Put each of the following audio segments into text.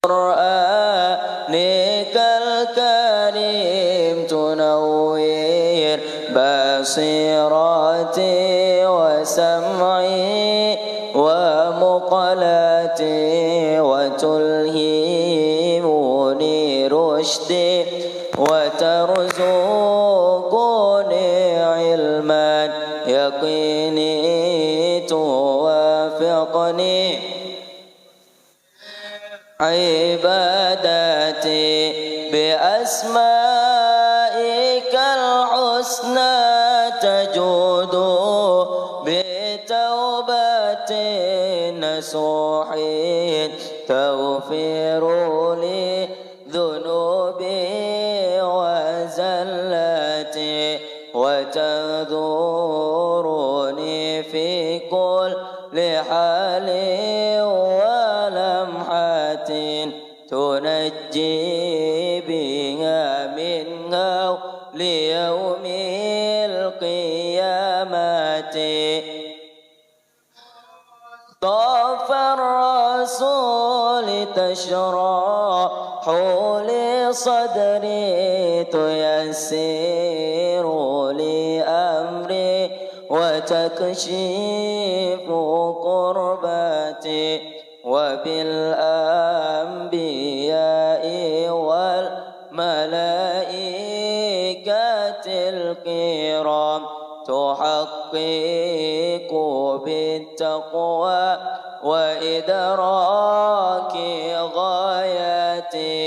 قرآنك الكريم تنوّر بصيرتي وسمعي ومقلتي وتلهمني رشدي وترزقني علما يقيني توافقني عبادتي بأسمائك الحسنى تجود بتوبة نصوح تغفر لي ذنوبي وزلتي وتذورني في كل حال ولمحة تنجي بها منها ليوم القيامة طاف الرسول تشرح لي صدري تيسر لي أمري وتكشف قربتي وبالأنبياء والملائكة الكرام تحقق بالتقوى وإدراك غايتي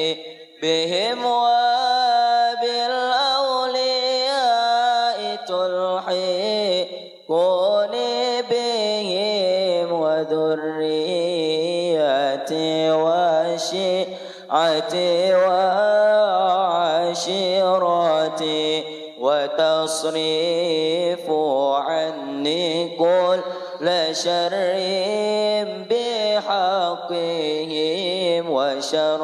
بهم وبالأولياء تلحقني بهم وذريتي وشيعتي وعشيرتي وتصريف عني كل شر بحقهم وشر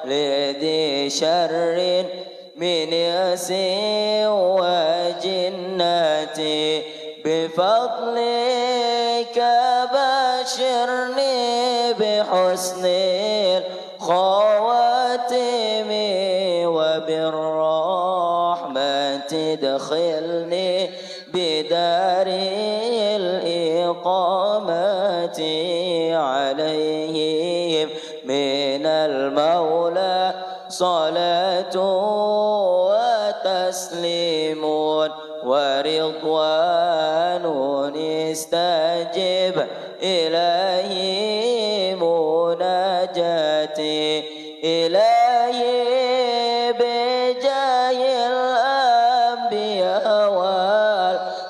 لذي شر من إنس وجنتي بفضلك بشرني بحسن الخواتم وبالرحمة ادخلني بدار الإقامة عليهم من المولى صلاة وتسليم ورضوان استجب إلهي مناجاتي إلهي بجاه الأنبياء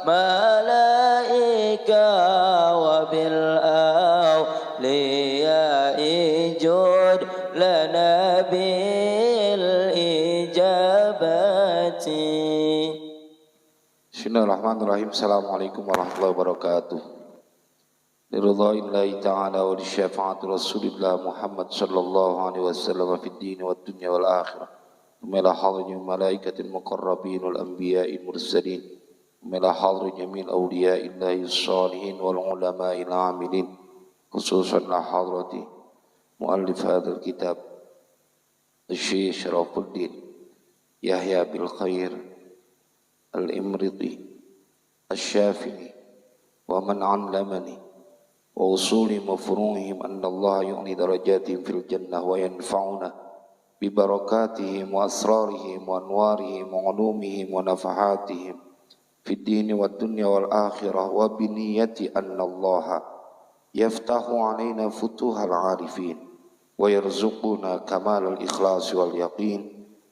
والملائكة وبالأولياء جد لنا بالإجابة. Bismillahirrahmanirrahim. Assalamualaikum warahmatullahi wabarakatuh. Liridha'illahi ta'ala wa lisyafa'ati Rasulillah Muhammad sallallahu alaihi wasallam fid din wad dunya wal akhirah. Wa ila hadratil malaikatil muqarrabin wal anbiya'il mursalin. Wa ila hadri jamil awliya'illahi shalihin wal ulama'il 'amilin. Khususan la hadrati muallif hadzal kitab Syekh Syarafuddin Yahya bil Khair الإمرضي الشافعي ومن علمني وأصول مفروعهم أن الله يعلي درجاتهم في الجنة وينفعنا ببركاتهم وأسرارهم وأنوارهم وعلومهم ونفحاتهم في الدين والدنيا والآخرة وبنية أن الله يفتح علينا فتوح العارفين ويرزقنا كمال الإخلاص واليقين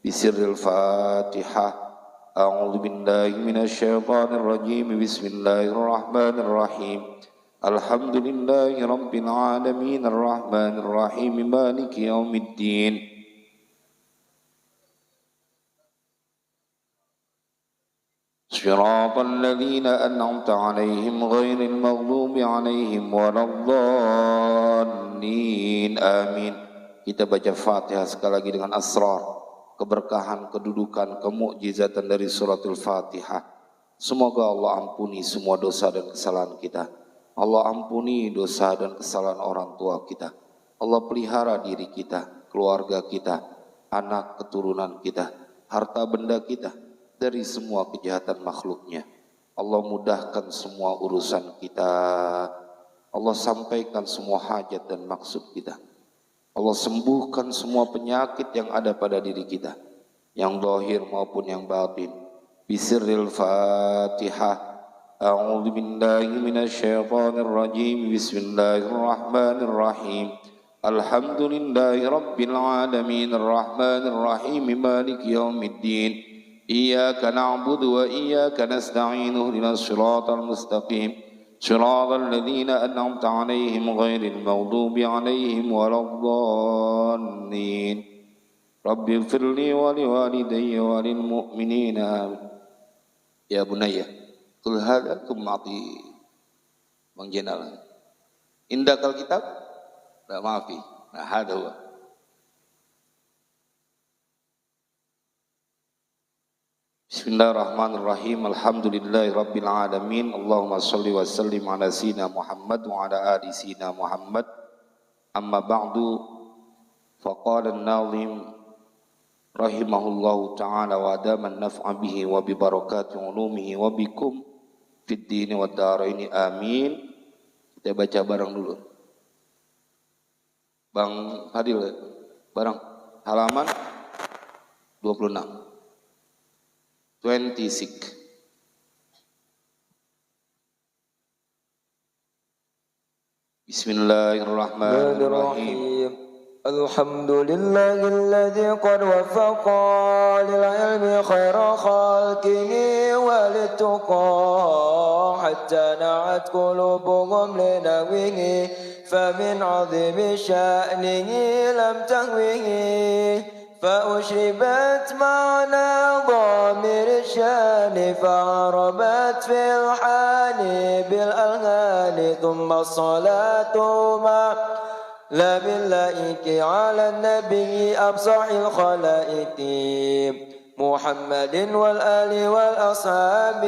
بسر الفاتحة. أعوذ بالله من الشيطان الرجيم. بسم الله الرحمن الرحيم. الحمد لله رب العالمين الرحمن الرحيم مالك يوم الدين. صراط الذين أنعمت عليهم غير المغضوب عليهم ولا الضالين. Amin. Kita baca Fatihah sekali lagi dengan asrar, keberkahan, kedudukan, kemukjizatan dari suratul Fatihah. Semoga Allah ampuni semua dosa dan kesalahan kita. Allah ampuni dosa dan kesalahan orang tua kita. Allah pelihara diri kita, keluarga kita, anak keturunan kita, harta benda kita dari semua kejahatan makhluknya. Allah mudahkan semua urusan kita. Allah sampaikan semua hajat dan maksud kita. Allah sembuhkan semua penyakit yang ada pada diri kita, yang zahir maupun yang batin. Bisirril Fatihah. A'udzu billahi minasyaitonir rajim. Bismillahirrahmanirrahim. Alhamdulillahi rabbil alamin arrahmanir rahim maliki yaumiddin. Iyyaka na'budu wa iyyaka nasta'in ihdinas siratal mustaqim. Siratal ladzina an'amta 'alaihim ghairil maghdubi 'alaihim waladdallin. Rabbi ighfirli wa liwalidayya wa lil mu'minina. Ya bunayya, qul hadza tumati. Bang Jenal. Indakal kitab? La maafi. Nah, hadza huwa. Bismillahirrahmanirrahim. Alhamdulillahi rabbil alamin. Allahumma shalli wa sallim ala sayyidina Muhammad wa ala ali sayyidina Muhammad. Amma ba'du. Faqala an-nazim rahimahullahu ta'ala wa adaman naf'a bihi wa bi barakati ulumihi wa bikum fid dini wad daraini amin. Kita baca bareng dulu. Bang Fadil, bareng halaman 26. 26. Bismillahirrahmanirrahim. Alhamdulillahilladzi qad wafaqa lil ilmi khaira khalqihi walituqa hatta na'at qulubuhum linawihi famin 'azimi sya'nihi lam tahwihi فأشربت معنى ضامر الشان فعربت في الحان بالألهان ثم الصلاة مع لا باللائك على النبي أبصح الخلائق محمد والآل والأصحاب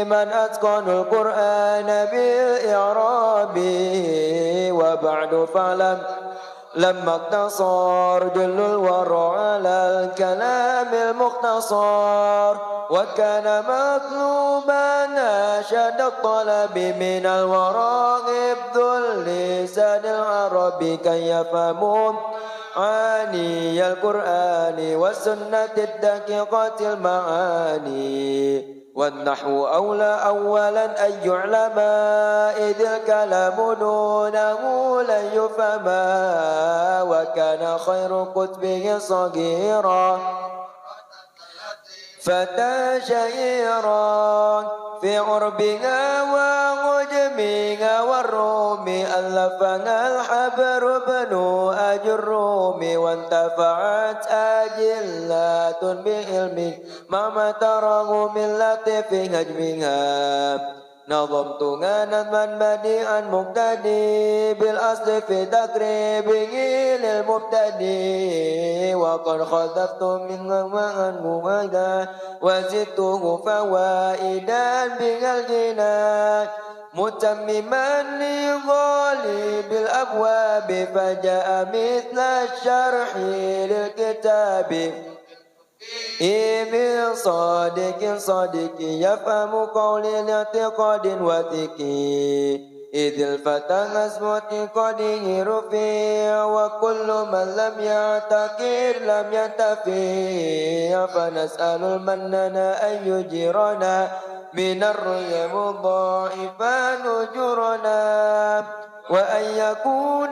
من أتقن القرآن بالإعراب وبعد فاعلم لما اقتصر جل الورع على الكلام المختصر وكان مطلوبا أشد الطلب من الورى حفظ اللسان العربي كي يفهمون معاني القرآن والسنة الدقيقة المعاني والنحو أولى أولا أن يعلم إذ الكلام دونه لن يفهم وكان خير كتبه صغيرا فتى شهيرا في عربها وعجمها والروم ألفها الحبر بن أجروم وانتفعت أجلات بعلم ما تراه من لطف هجمها نظمتها نظما بديعا مبتدي بالأصل في تقريبه للمبتدي وقد خذفت منه معا مهدا وزدته فوائدا بها الجنان متمما لغالب الأبواب فجاء مثل الشرح للكتاب من صادق صادق يفهم قول الاعتقاد وثقي إذ الفتى اسم اعتقاده رفيع وكل من لم يعتقد لم ينتفي فنسأل المنن أن يجيرنا من الرؤيا مضاعفا أجورنا وأن يكون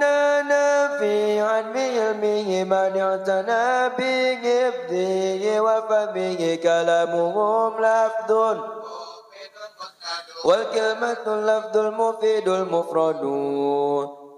نافعا بعلمه من اعتنى بحفظه وفهمه كلامهم لفظ والكلمة اللفظ المفيد المفرد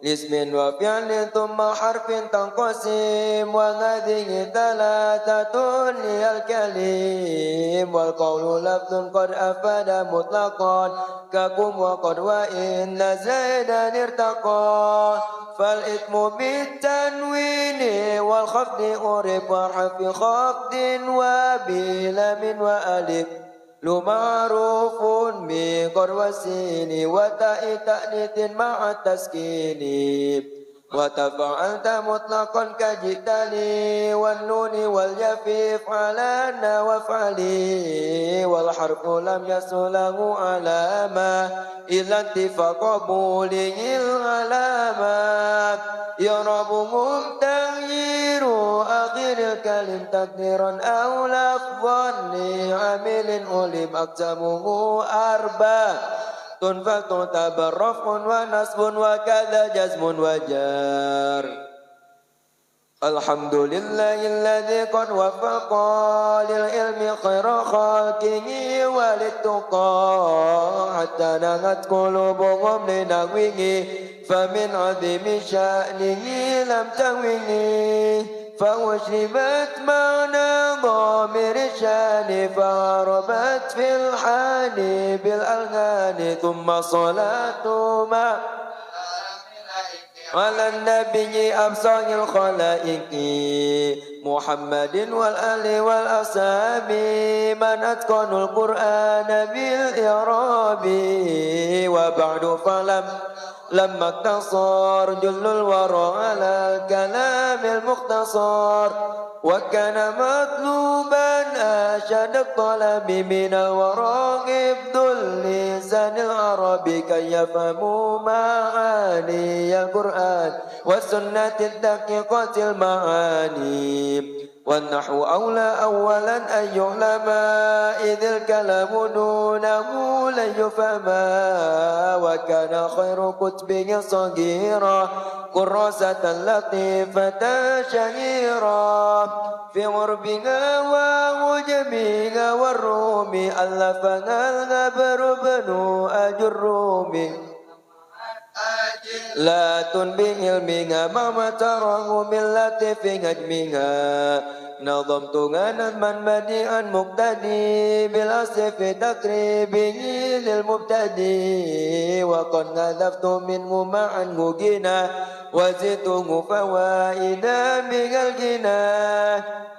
لاسم وفعل ثم حرف تنقسم وهذه ثلاثة هي الكلم والقول لفظ قد أفاد مطلقا كقم وقد وإن زيدا ارتقى فالإثم بالتنوين والخفض عرف وحرف خفض وبلام وألف لمعروف بقر والسين وتاء تأنيث مع التسكين وتفعلت مطلقا كجئتني والنون واليفيف على النا وافعلي والحرف لم يسله علامة إلا اتفاق قبوله العلامات يربهم تغيير آخر الكلم تقديرا أو لفظا لعامل ألم أقسمه أربع فتعتبر رفع ونصب وكذا جزم وجار الحمد لله الذي قد وفق للعلم خير خلقه وللتقى حتى نهت قلوبهم لنحوه فمن عظيم شأنه لم تهوه فأشربت معنى ضامر الشان فعربت في الحال بالألغان ثم صلاة ما على النبي أبصر الخلائق محمد والآل والأصحاب من أتقن القرآن بالإعراب وبعد لما اقتصر جل الورى على الكلام المختصر وكان مطلوبا أشد الطلب من الورى حفظ اللسان العربي كي يفهموا معاني القرآن والسنة الدقيقة المعاني والنحو أولى أولا أن يعلم إذ الكلام دونه لن يفهم وكان خير كتبه صغيرا كراسة لطيفة شهيرا في غربها وعجمها والروم ألفها الغبر بن الرومي لا تنبه علمها ما تراه من لطيف هجمها نظمتها نظما بديعا مقتدي بالأصل في تقريبه للمبتدي وقد نذفت منه معا مجنا وزدته فوائدا بقلقنا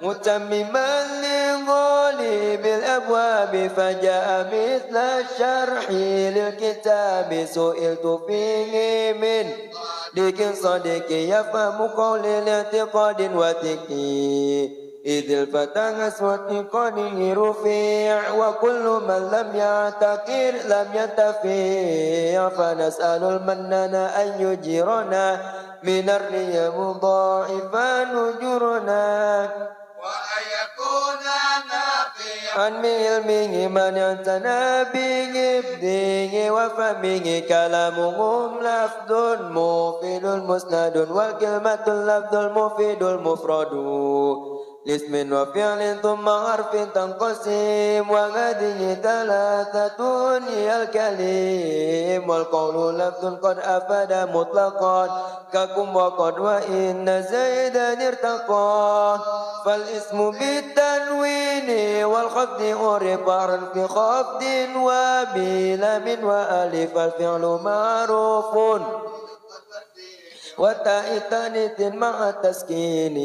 متمما لغالب الأبواب فجاء مثل الشرح للكتاب سئلت فيه من ديك صديق يفهم قول الاعتقاد وتكي إذ الفتى أسوى اعتقاده رفيع وكل من لم يعتقد لم ينتفع فنسأل المنان أن يجيرنا من الرياء مضاعفا نجرنا وأن يكون نافعا من علمه من اعتنى بحفظه وفهمه كلامهم لفظ مفيد مسند والكلمة اللفظ المفيد المفرد لاسم وفعل ثم حرف تنقسم وهذه ثلاثة هي الكلم والقول لفظ قد أفاد مطلقا ككم وقد وإن زيدا ارتقى فالاسم بالتنوين والخفض عرف حرف خفض وبلام وألف الفعل معروف وتاء تانيث مع التسكين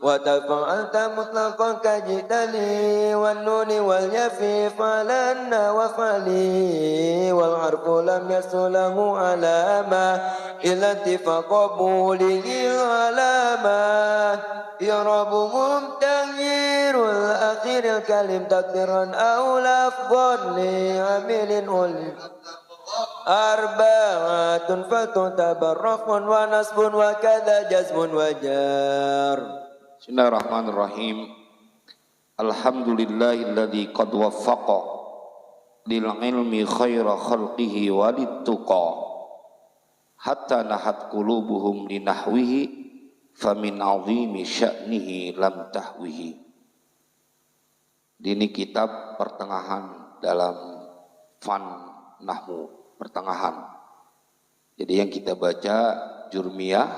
وتفعلت مطلقا كجدلي والنون واليفيف على النا وفعلي والحرف لم يسله علامة إلا اتفاق قبوله العلامة يربهم تغيير الأخير الكلم تقديرا أو لفظا لعامل ألف أربعة فتعتبر رفع ونصب وكذا جزم وجار Bismillahirrahmanirrahim. Alhamdulillahilladzi qad waffaqa lil ilmi khaira khalqihi walittuqa hatta nahat qulubuhum linahwihi famin azimi sya'nihi lam tahwihi. Ini kitab pertengahan dalam fan nahwu, pertengahan. Jadi yang kita baca jurmiyah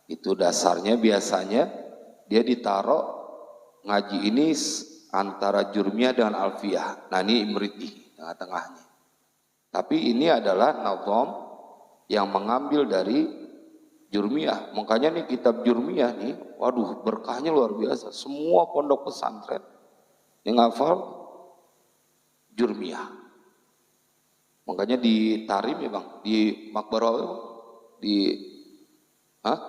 itu dasarnya biasanya dia ditaruh ngaji ini antara jurmiyah dengan alfiyah. Nah ini imriti tengah-tengahnya. Tapi ini adalah nazam yang mengambil dari jurmiyah. Makanya nih kitab jurmiyah nih, waduh berkahnya luar biasa. Semua pondok pesantren yang hafal jurmiyah. Makanya di Tarim ya bang, di Makbarah di Hah?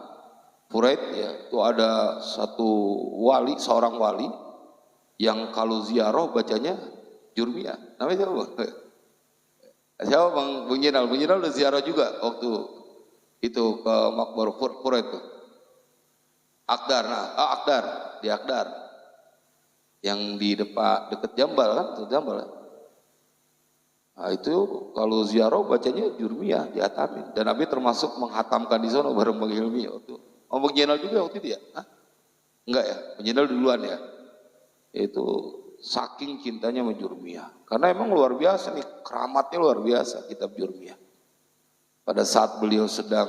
Furaid ya, itu ada satu wali, seorang wali yang kalau ziarah bacanya Jurmiyah. Namanya siapa bang? Siapa bang? Bung Jenal. Bung Jenal udah ziarah juga waktu itu ke Makbar Furaid itu. Akdar, Akdar, di Akdar. Yang di dekat Jambal kan, tuh Jambal. Nah itu kalau ziarah bacanya Jurmiyah, dihatamin. Dan Nabi termasuk menghatamkan di sana bareng Bang Hilmi waktu. Oh Bang Jenal juga waktu itu ya? Hah? Enggak ya, Bang Jenal duluan ya. Itu saking cintanya sama Jurmiyah. Karena emang luar biasa nih, keramatnya luar biasa kitab Jurmiyah. Pada saat beliau sedang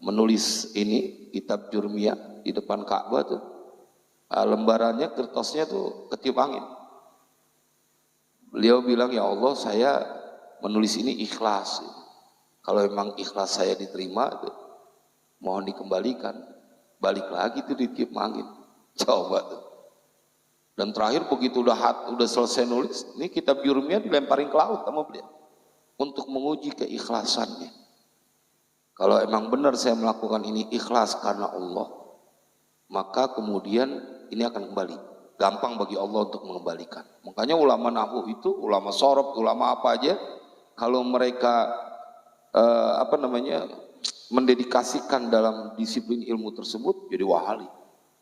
menulis ini, kitab Jurmiyah di depan Ka'bah tuh, lembarannya, kertasnya tuh ketiup angin. Beliau bilang, ya Allah saya menulis ini ikhlas. Kalau memang ikhlas saya diterima, tuh, mohon dikembalikan. Balik lagi tuh ditiup angin. Coba tuh. Dan terakhir begitu udah selesai nulis, ini kitab Jurmiyah dilemparin ke laut sama beliau. Untuk menguji keikhlasannya. Kalau emang benar saya melakukan ini ikhlas karena Allah, maka kemudian ini akan kembali. Gampang bagi Allah untuk mengembalikan. Makanya ulama nahwu itu, ulama sorob, ulama apa aja, kalau mereka mendedikasikan dalam disiplin ilmu tersebut, jadi wahali.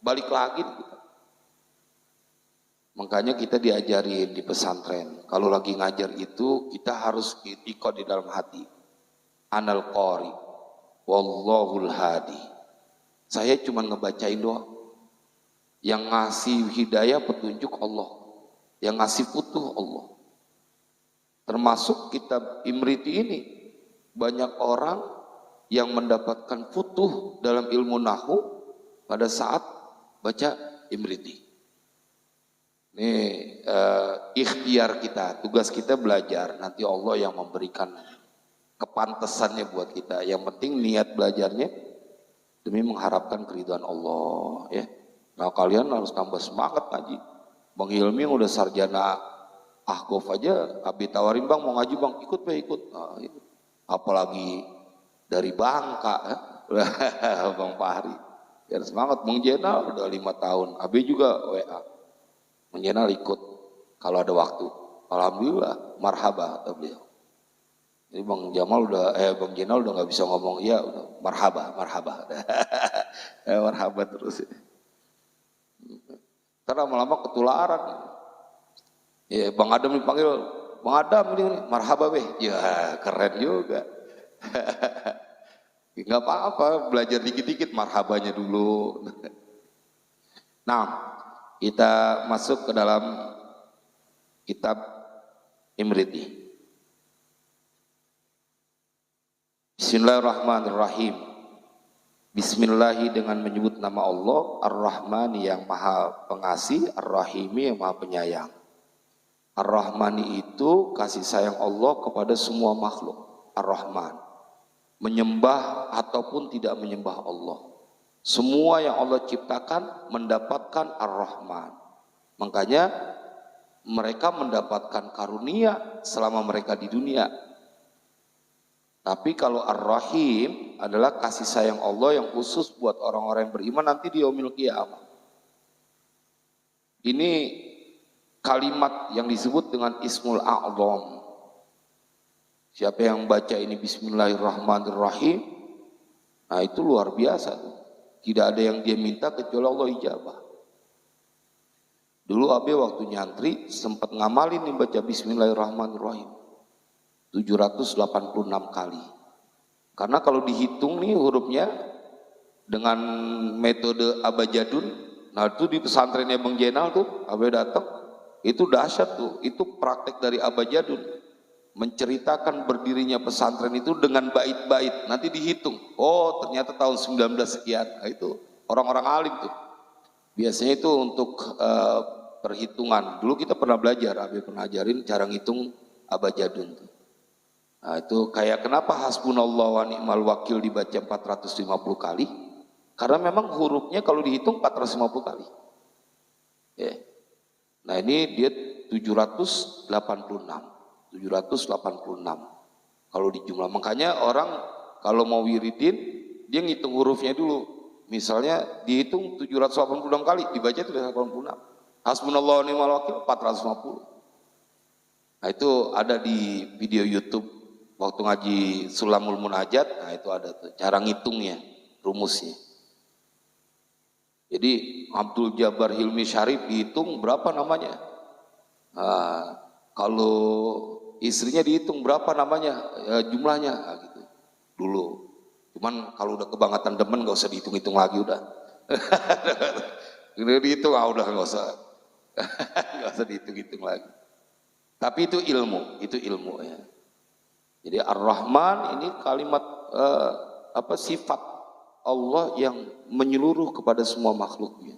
Balik lagi kita. Makanya kita diajarin di pesantren, kalau lagi ngajar itu kita harus ikut di dalam hati. Anal qari, wallahul hadi. Saya cuma ngebacain doang. Yang ngasih hidayah petunjuk Allah, yang ngasih futuh Allah. Termasuk kitab Imriti ini, banyak orang yang mendapatkan futuh dalam ilmu nahwu pada saat baca Imriti. Ini ikhtiar kita, tugas kita belajar. Nanti Allah yang memberikan kepantesannya buat kita. Yang penting niat belajarnya demi mengharapkan keridhaan Allah. Ya, nah kalian harus tambah semangat ngaji. Bang Hilmi yang udah sarjana ahqaf aja, Abi tawarin bang mau ngaji bang, ikut be ikut. Nah, itu. Apalagi dari Bangka, Bang Fahri. Ya semangat, Bang Jenal udah 5 tahun, Abi juga WA. Bang Jenal ikut kalau ada waktu. Alhamdulillah, marhaba kata beliau. Jadi Bang Jenal udah nggak bisa ngomong iya, udah marhaba. Marhaba terus. Karena lama-lama ketularan. Ya, Bang Adam dipanggil, Bang Adam ini marhaba beh. Ya keren juga. Nggak apa-apa, belajar dikit-dikit marhabanya dulu. Nah, kita masuk ke dalam kitab Imriti. Bismillahirrahmanirrahim. Bismillahi dengan menyebut nama Allah, Ar-Rahmani yang maha pengasih, Ar-Rahimi yang maha penyayang. Ar-Rahmani itu kasih sayang Allah kepada semua makhluk. Ar-Rahman, menyembah ataupun tidak menyembah Allah. Semua yang Allah ciptakan mendapatkan Ar-Rahman. Makanya mereka mendapatkan karunia selama mereka di dunia. Tapi kalau Ar-Rahim adalah kasih sayang Allah yang khusus buat orang-orang yang beriman nanti di yaumil qiyamah. Ini kalimat yang disebut dengan Ismul A'zam. Siapa yang baca ini Bismillahirrahmanirrahim, nah itu luar biasa. Tidak ada yang dia minta kecuali Allah ijabah. Dulu Abe waktu nyantri sempat ngamalin nih baca Bismillahirrahmanirrahim 786 kali. Karena kalau dihitung nih hurufnya dengan metode abajadun, nah itu di pesantrennya Bang Jenal tuh Abe datang, itu dahsyat tuh, itu praktek dari abajadun. Menceritakan berdirinya pesantren itu dengan bait-bait, nanti dihitung, oh ternyata tahun 19 sekian, nah, itu orang-orang alim tuh. Biasanya itu untuk perhitungan. Dulu kita pernah belajar, Abi pernah ajarin cara ngitung abajadun tuh. Nah itu kayak kenapa hasbunallah wa ni'mal wakil dibaca 450 kali, karena memang hurufnya kalau dihitung 450 kali. Ya. Nah ini dia 786 kalau di jumlah. Makanya orang kalau mau wiridin dia ngitung hurufnya dulu. Misalnya dihitung 786 kali, dibaca 786. Hasbunallahu wa ni'mal wakil 450. Nah itu ada di video YouTube waktu ngaji Sulamul Munajat. Nah itu ada tuh cara ngitungnya, rumusnya. Jadi Abdul Jabbar Hilmi Syarif dihitung berapa namanya? Nah, kalau istrinya dihitung berapa namanya, jumlahnya, nah, gitu dulu. Cuman kalau udah kebangetan demen gak usah dihitung-hitung lagi udah. Udah dihitung, udah gak usah, gak usah dihitung-hitung lagi. Tapi itu ilmu ya. Jadi Ar-Rahman ini kalimat sifat Allah yang menyeluruh kepada semua makhluknya.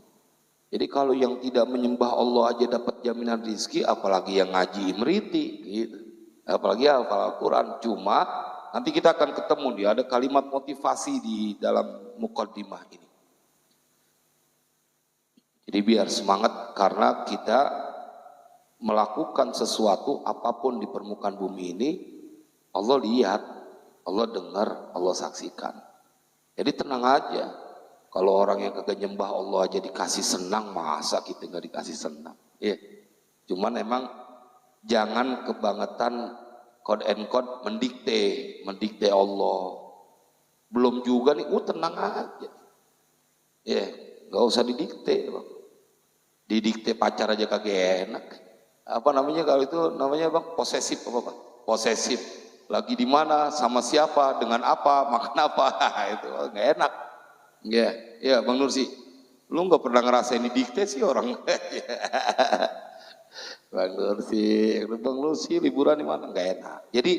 Jadi kalau yang tidak menyembah Allah aja dapat jaminan rizki, apalagi yang ngaji imriti, gitu. Apalagi hafal Al-Quran. Cuma nanti kita akan ketemu dia ada kalimat motivasi di dalam muqaddimah ini. Jadi biar semangat karena kita melakukan sesuatu apapun di permukaan bumi ini, Allah lihat, Allah dengar, Allah saksikan. Jadi tenang aja. Kalau orang yang kagak nyembah Allah aja dikasih senang, masa kita nggak dikasih senang? Ya, cuman emang jangan kebangetan code and code mendikte Allah. Belum juga nih, tenang aja. Ya, nggak usah didikte, bang. Didikte pacar aja kagak enak. Apa namanya kalau itu namanya bang? Posesif apa bang? Posesif. Lagi di mana, sama siapa, dengan apa, makan apa, itu nggak enak. Ya Bang Nursi, lu nggak pernah ngerasain didikte sih orang. Bang Nursi liburan di mana? Nggak enak. Jadi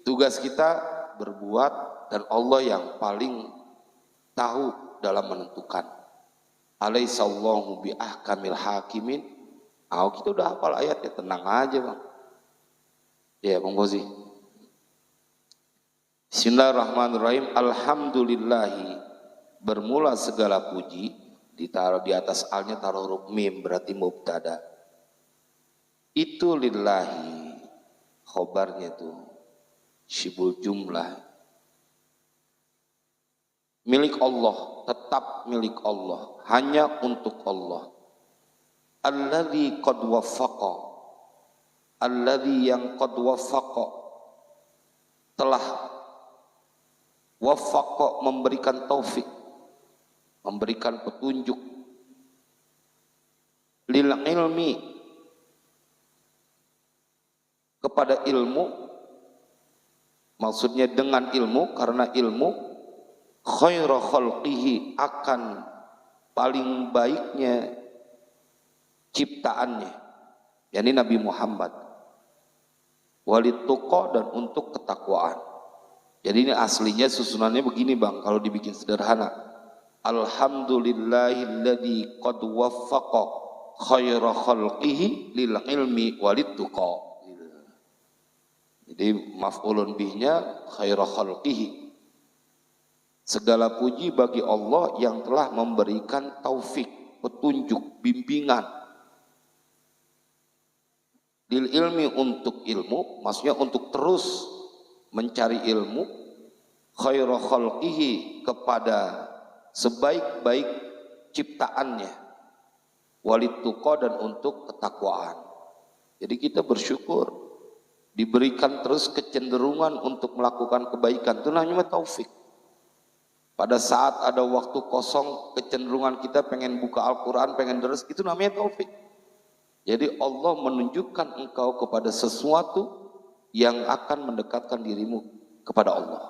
tugas kita berbuat dan Allah yang paling tahu dalam menentukan. Alaihissallahu biahkamil hakimin. Kita udah hafal ayatnya, tenang aja bang. Ya Bang Bozi. Bismillahirrahmanirrahim. Alhamdulillahi. Bermula segala puji, ditaruh di atas alnya taruh huruf mim, berarti mubtada. Itu lillahi, khobarnya tuh syibul jumlah. Milik Allah, tetap milik Allah, hanya untuk Allah. Alladzi qad waffaqa, alladzi yang qad waffaqa, telah waffaqa memberikan taufik, memberikan petunjuk lil ilmi kepada ilmu, maksudnya dengan ilmu, karena ilmu khairu khalqihi akan paling baiknya ciptaannya, yakni Nabi Muhammad, walituqa dan untuk ketakwaan. Jadi ini aslinya susunannya begini bang, kalau dibikin sederhana. Alhamdulillahilladzi qad waffaqa khaira khalqihi lil ilmi walituqa. Jadi maf'ulun bihnya khaira khalqihi. Segala puji bagi Allah yang telah memberikan taufik, petunjuk, bimbingan. Lil ilmi untuk ilmu, maksudnya untuk terus mencari ilmu, khaira khalqihi kepada sebaik-baik ciptaannya, walituqa dan untuk ketakwaan. Jadi kita bersyukur diberikan terus kecenderungan untuk melakukan kebaikan, itu namanya taufik. Pada saat ada waktu kosong, kecenderungan kita pengen buka Al-Quran, pengen deres, itu namanya taufik. Jadi Allah menunjukkan engkau kepada sesuatu yang akan mendekatkan dirimu kepada Allah.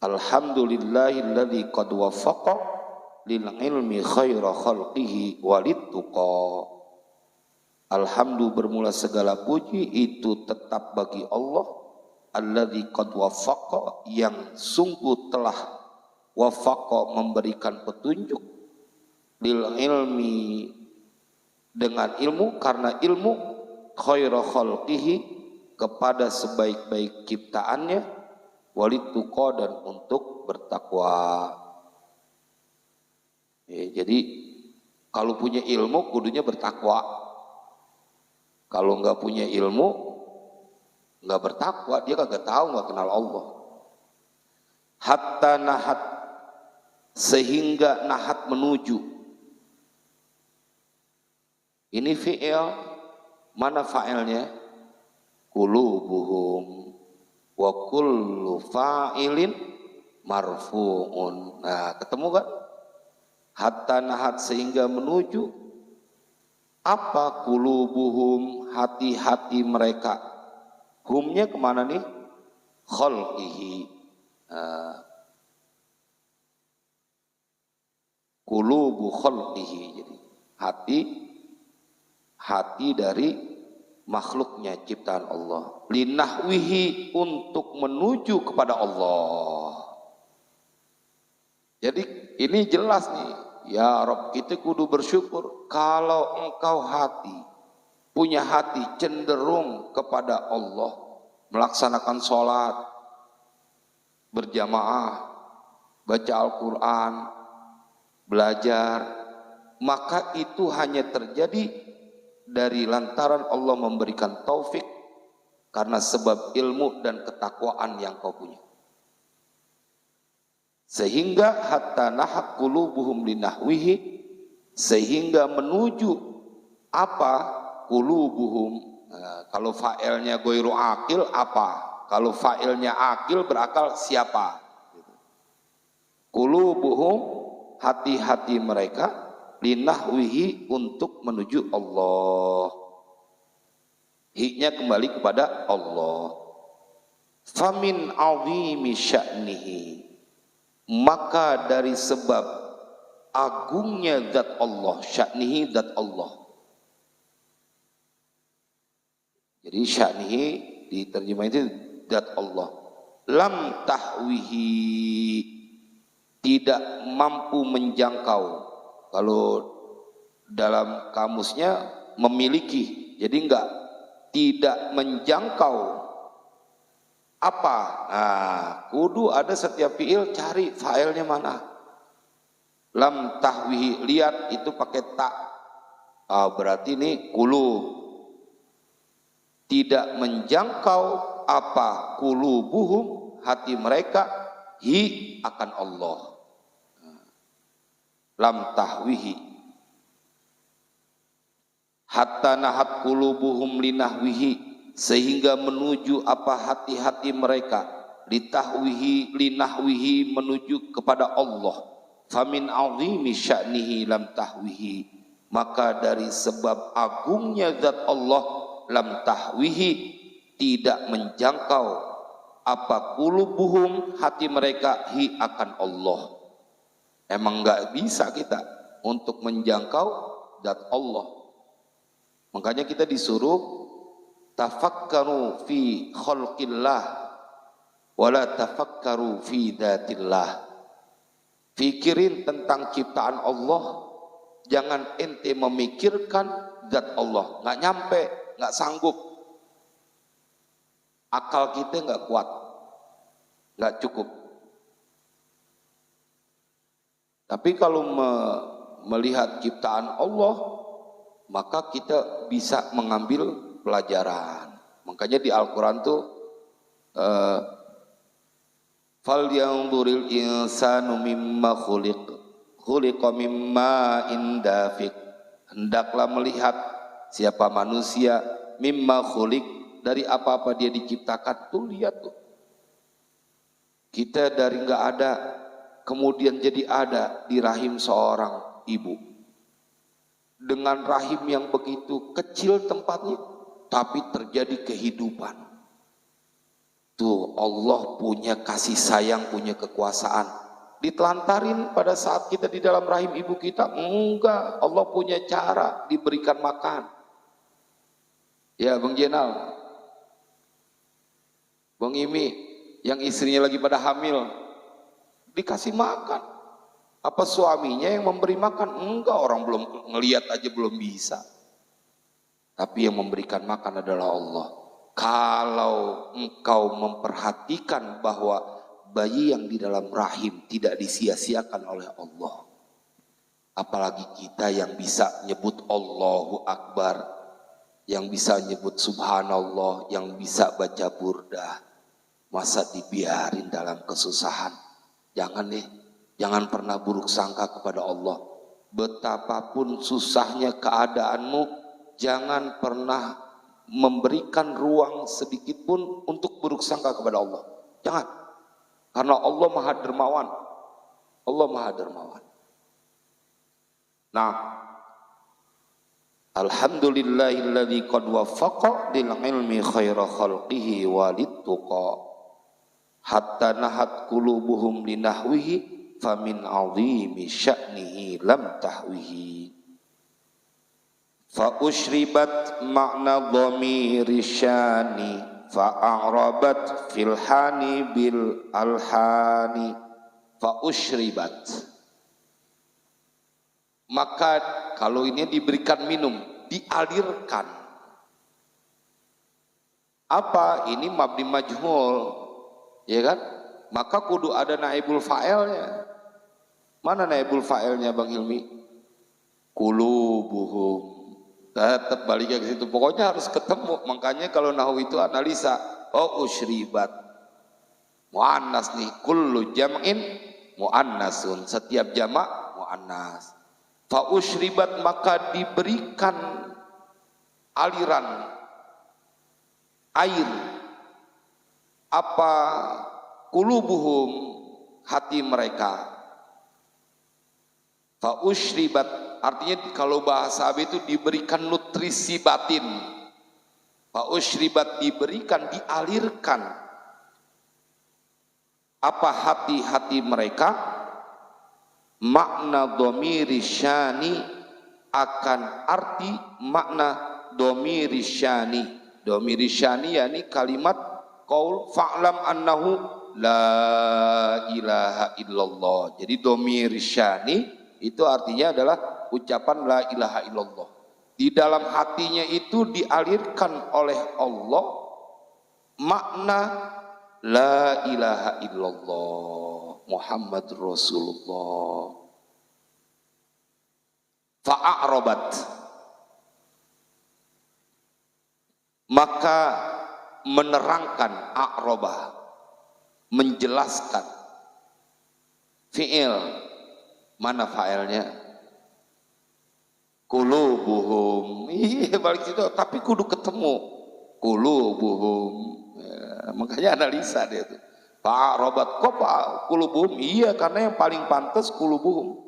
Alhamdulillahilladzi qad waffaqa lil ilmi khaira khalqihi walituqa. Alhamdulillah bermula segala puji itu tetap bagi Allah, alladzi qad waffaqa yang sungguh telah waffaqa memberikan petunjuk, lil ilmi dengan ilmu, karena ilmu khaira khalqihi kepada sebaik-baik ciptaannya, walituqa dan untuk bertakwa. Jadi kalau punya ilmu kudunya bertakwa. Kalau nggak punya ilmu nggak bertakwa, dia kagak tahu, nggak kenal Allah. hatta nahat, sehingga nahat menuju. Ini fi'il, mana fa'ilnya? Qulubuhum, wa kullu fa'ilin marfu'un. Nah, ketemu kan? Hatta nahat, sehingga menuju. Apa qulubuhum? Hati-hati mereka. Humnya kemana nih? Khalqihi. Qulubu khalqihi, jadi hati dari makhluknya, ciptaan Allah. Linahwihi, untuk menuju kepada Allah. Jadi ini jelas nih, ya Rabb, kita kudu bersyukur kalau engkau punya hati cenderung kepada Allah, melaksanakan sholat berjamaah, baca Al-Quran, belajar, maka itu hanya terjadi dari lantaran Allah memberikan taufik karena sebab ilmu dan ketakwaan yang kau punya. Sehingga hatta nahak qulubuhum linahwihi, sehingga menuju apa? Qulubuhum. Nah, kalau fa'ilnya ghairu aqil apa? Kalau fa'ilnya aqil berakal siapa? Qulubuhum, hati-hati mereka, linahwihi, untuk menuju Allah. Hi-nya kembali kepada Allah. Famin azimi sya'nihi, maka dari sebab agungnya zat Allah, sya'nihi zat Allah. Jadi sya'nihi diterjemah itu zat Allah. Lam tahwihi, tidak mampu menjangkau. Kalau dalam kamusnya memiliki, jadi tidak menjangkau. Apa? Nah, kudu ada setiap fiil cari fa'ilnya mana. Lam tahwihi, lihat itu pakai tak. Berarti ini qulub. Tidak menjangkau apa? Qulubuhum, hati mereka, hi, akan Allah. Lam tahwihi. Hatta nahat qulubuhum linahwihi, sehingga menuju apa? Hati-hati mereka, litahwihi, linahwihi, menuju kepada Allah. Famin azimi sya'nihi lam tahwihi, maka dari sebab agungnya zat Allah, lam tahwihi, tidak menjangkau apa? Qulubuhum, hati mereka, hi, akan Allah. Emang nggak bisa kita untuk menjangkau zat Allah. Makanya kita disuruh tafakkaru fi khalqillah wala tafakkaru fi dzatillah. Pikirin tentang ciptaan Allah, jangan ente memikirkan zat Allah. Nggak nyampe, nggak sanggup. Akal kita nggak kuat, nggak cukup. Tapi kalau melihat ciptaan Allah, maka kita bisa mengambil pelajaran. Makanya di Al-Quran tuh falyanzuril insanu mimma khuliqa mimma indafiq, hendaklah melihat siapa manusia, mimma khuliq, dari apa-apa dia diciptakan. Tuh lihat tuh, kita dari nggak ada kemudian jadi ada di rahim seorang ibu, dengan rahim yang begitu kecil tempatnya, tapi terjadi kehidupan. Tuh Allah punya kasih sayang, punya kekuasaan. Ditelantarin pada saat kita di dalam rahim ibu kita? Enggak, Allah punya cara diberikan makan. Ya Bang Jenal, Bang Imi, yang istrinya lagi pada hamil, dikasih makan. Apa suaminya yang memberi makan? Enggak, orang belum ngelihat aja belum bisa. Tapi yang memberikan makan adalah Allah. Kalau engkau memperhatikan bahwa bayi yang di dalam rahim tidak disia-siakan oleh Allah, apalagi kita yang bisa nyebut Allahu Akbar, yang bisa nyebut Subhanallah, yang bisa baca burdah, masa dibiarin dalam kesusahan? Jangan nih, jangan pernah buruk sangka kepada Allah. Betapapun susahnya keadaanmu, jangan pernah memberikan ruang sedikit pun untuk buruk sangka kepada Allah. Jangan. Karena Allah Maha Dermawan. Allah Maha Dermawan. Nah, alhamdulillahilladzi qad waffaqa lil ilmi khaira khalqihi walituqa hatta nahat qulubuhum linahwihi famin azimi sya'nihi lam tahwihi fa ushribat makna dhamiri syani fa a'rabat fil hani bil alhani fa ushribat. Maka kalau ini diberikan minum, dialirkan. Apa? Ini mabni majhul, ya kan? Maka kudu ada naibul fa'ilnya. Mana naibul fa'ilnya Bang Hilmi? Qulubuhum. Tetap balik ke situ. Pokoknya harus ketemu. Makanya kalau nahwu itu analisa. Oh usyribat. Mu'annas nih. Kullu jam'in mu'annasun. Setiap jamak mu'annas. Fa usyribat maka diberikan aliran air. Apa? Qulubuhum, hati mereka. Fa usyribat artinya kalau bahasa Arab itu diberikan nutrisi batin. Fa usyribat diberikan, dialirkan. Apa hati-hati mereka? Makna dhamiri syani akan arti makna dhamiri syani. Dhamiri syani yakni kalimat qaul fa'lam annahu la ilaha illallah. Jadi dhamir syani itu artinya adalah ucapan la ilaha illallah. Di dalam hatinya itu dialirkan oleh Allah makna la ilaha illallah Muhammad Rasulullah. Fa'a'robat maka menerangkan a'robah, menjelaskan. Fi'il, mana fa'ilnya? Qulubuhum. Iya balik situ, tapi kudu ketemu. Qulubuhum. Ya, makanya analisa dia tuh. Fa'a'robat, kok pak qulubuhum? Iya karena yang paling pantas qulubuhum.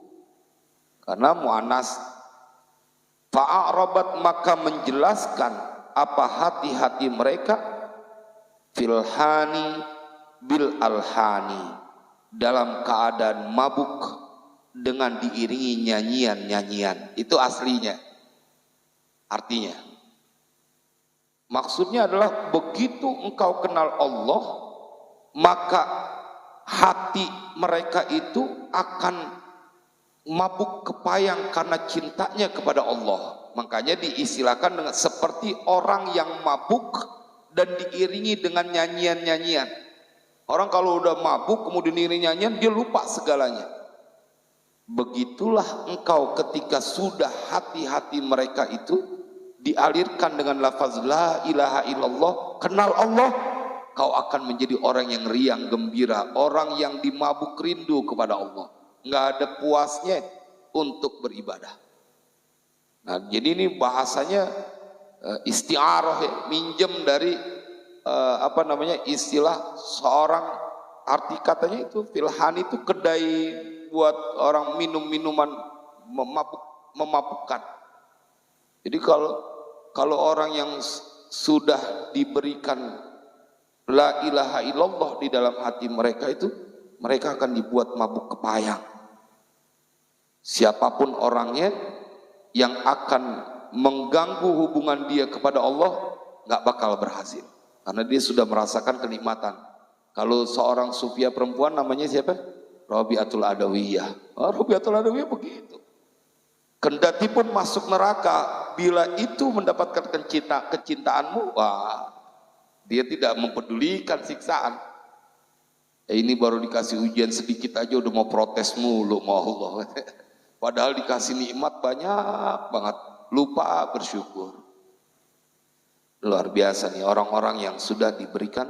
Karena mu'annas. Fa'a'robat maka menjelaskan apa hati-hati mereka filhani bil alhani dalam keadaan mabuk dengan diiringi nyanyian-nyanyian. Itu aslinya. Artinya maksudnya adalah begitu engkau kenal Allah maka hati mereka itu akan mabuk kepayang karena cintanya kepada Allah. Makanya diistilahkan dengan seperti orang yang mabuk dan diiringi dengan nyanyian-nyanyian. Orang kalau udah mabuk kemudian diiringi nyanyian dia lupa segalanya. Begitulah engkau ketika sudah hati-hati mereka itu dialirkan dengan lafaz la ilaha illallah, kenal Allah, kau akan menjadi orang yang riang gembira, orang yang dimabuk rindu kepada Allah. Nggak ada puasnya untuk beribadah. Nah, jadi ini bahasanya isti'arah ya, minjem dari istilah seorang, arti katanya itu filhan itu kedai buat orang minum minuman memabukkan. Jadi kalau orang yang sudah diberikan la ilaha illallah di dalam hati mereka itu, mereka akan dibuat mabuk kepayang. Siapapun orangnya yang akan mengganggu hubungan dia kepada Allah nggak bakal berhasil karena dia sudah merasakan kenikmatan. Kalau seorang sufia perempuan namanya siapa? Rabi'atul Adawiyah. Oh, Rabi'atul Adawiyah begitu. Kendati pun masuk neraka, bila itu mendapatkan kecintaanmu, wah, dia tidak mempedulikan siksaan. Ini baru dikasih ujian sedikit aja udah mau protes mulu, mau Allah. Padahal dikasih nikmat banyak banget, lupa bersyukur. Luar biasa nih orang-orang yang sudah diberikan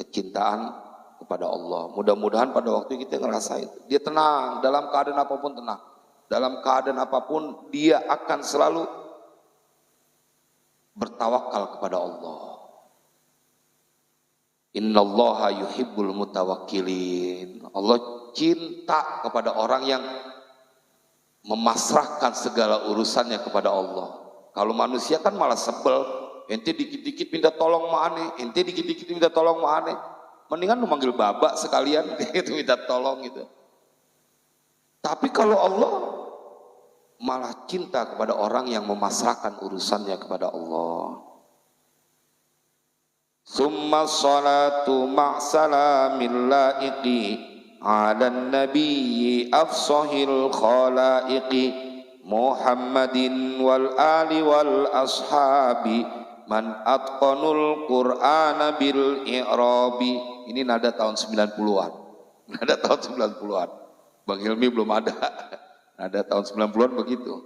kecintaan kepada Allah. Mudah-mudahan pada waktu kita ngerasa itu. Dia tenang, dalam keadaan apapun tenang. Dalam keadaan apapun dia akan selalu bertawakal kepada Allah. Innallaha yuhibbul mutawakkilin. Allah cinta kepada orang yang memasrahkan segala urusannya kepada Allah. Kalau manusia kan malah sebel, ente dikit-dikit minta tolong sama aneh, ente dikit-dikit minta tolong sama aneh. Mendingan lu manggil babak sekalian itu minta tolong gitu. Tapi kalau Allah malah cinta kepada orang yang memasrahkan urusannya kepada Allah. Summa salatu ma'salamil laiqi ala nabiyyi afsahil khalaiqi Muhammadin wal ali wal ashabi man atqanul qur'ana bil i'rabi. Ini nada tahun 90-an. Nada tahun 90-an. Bang Hilmi belum ada. Nada tahun 90-an begitu.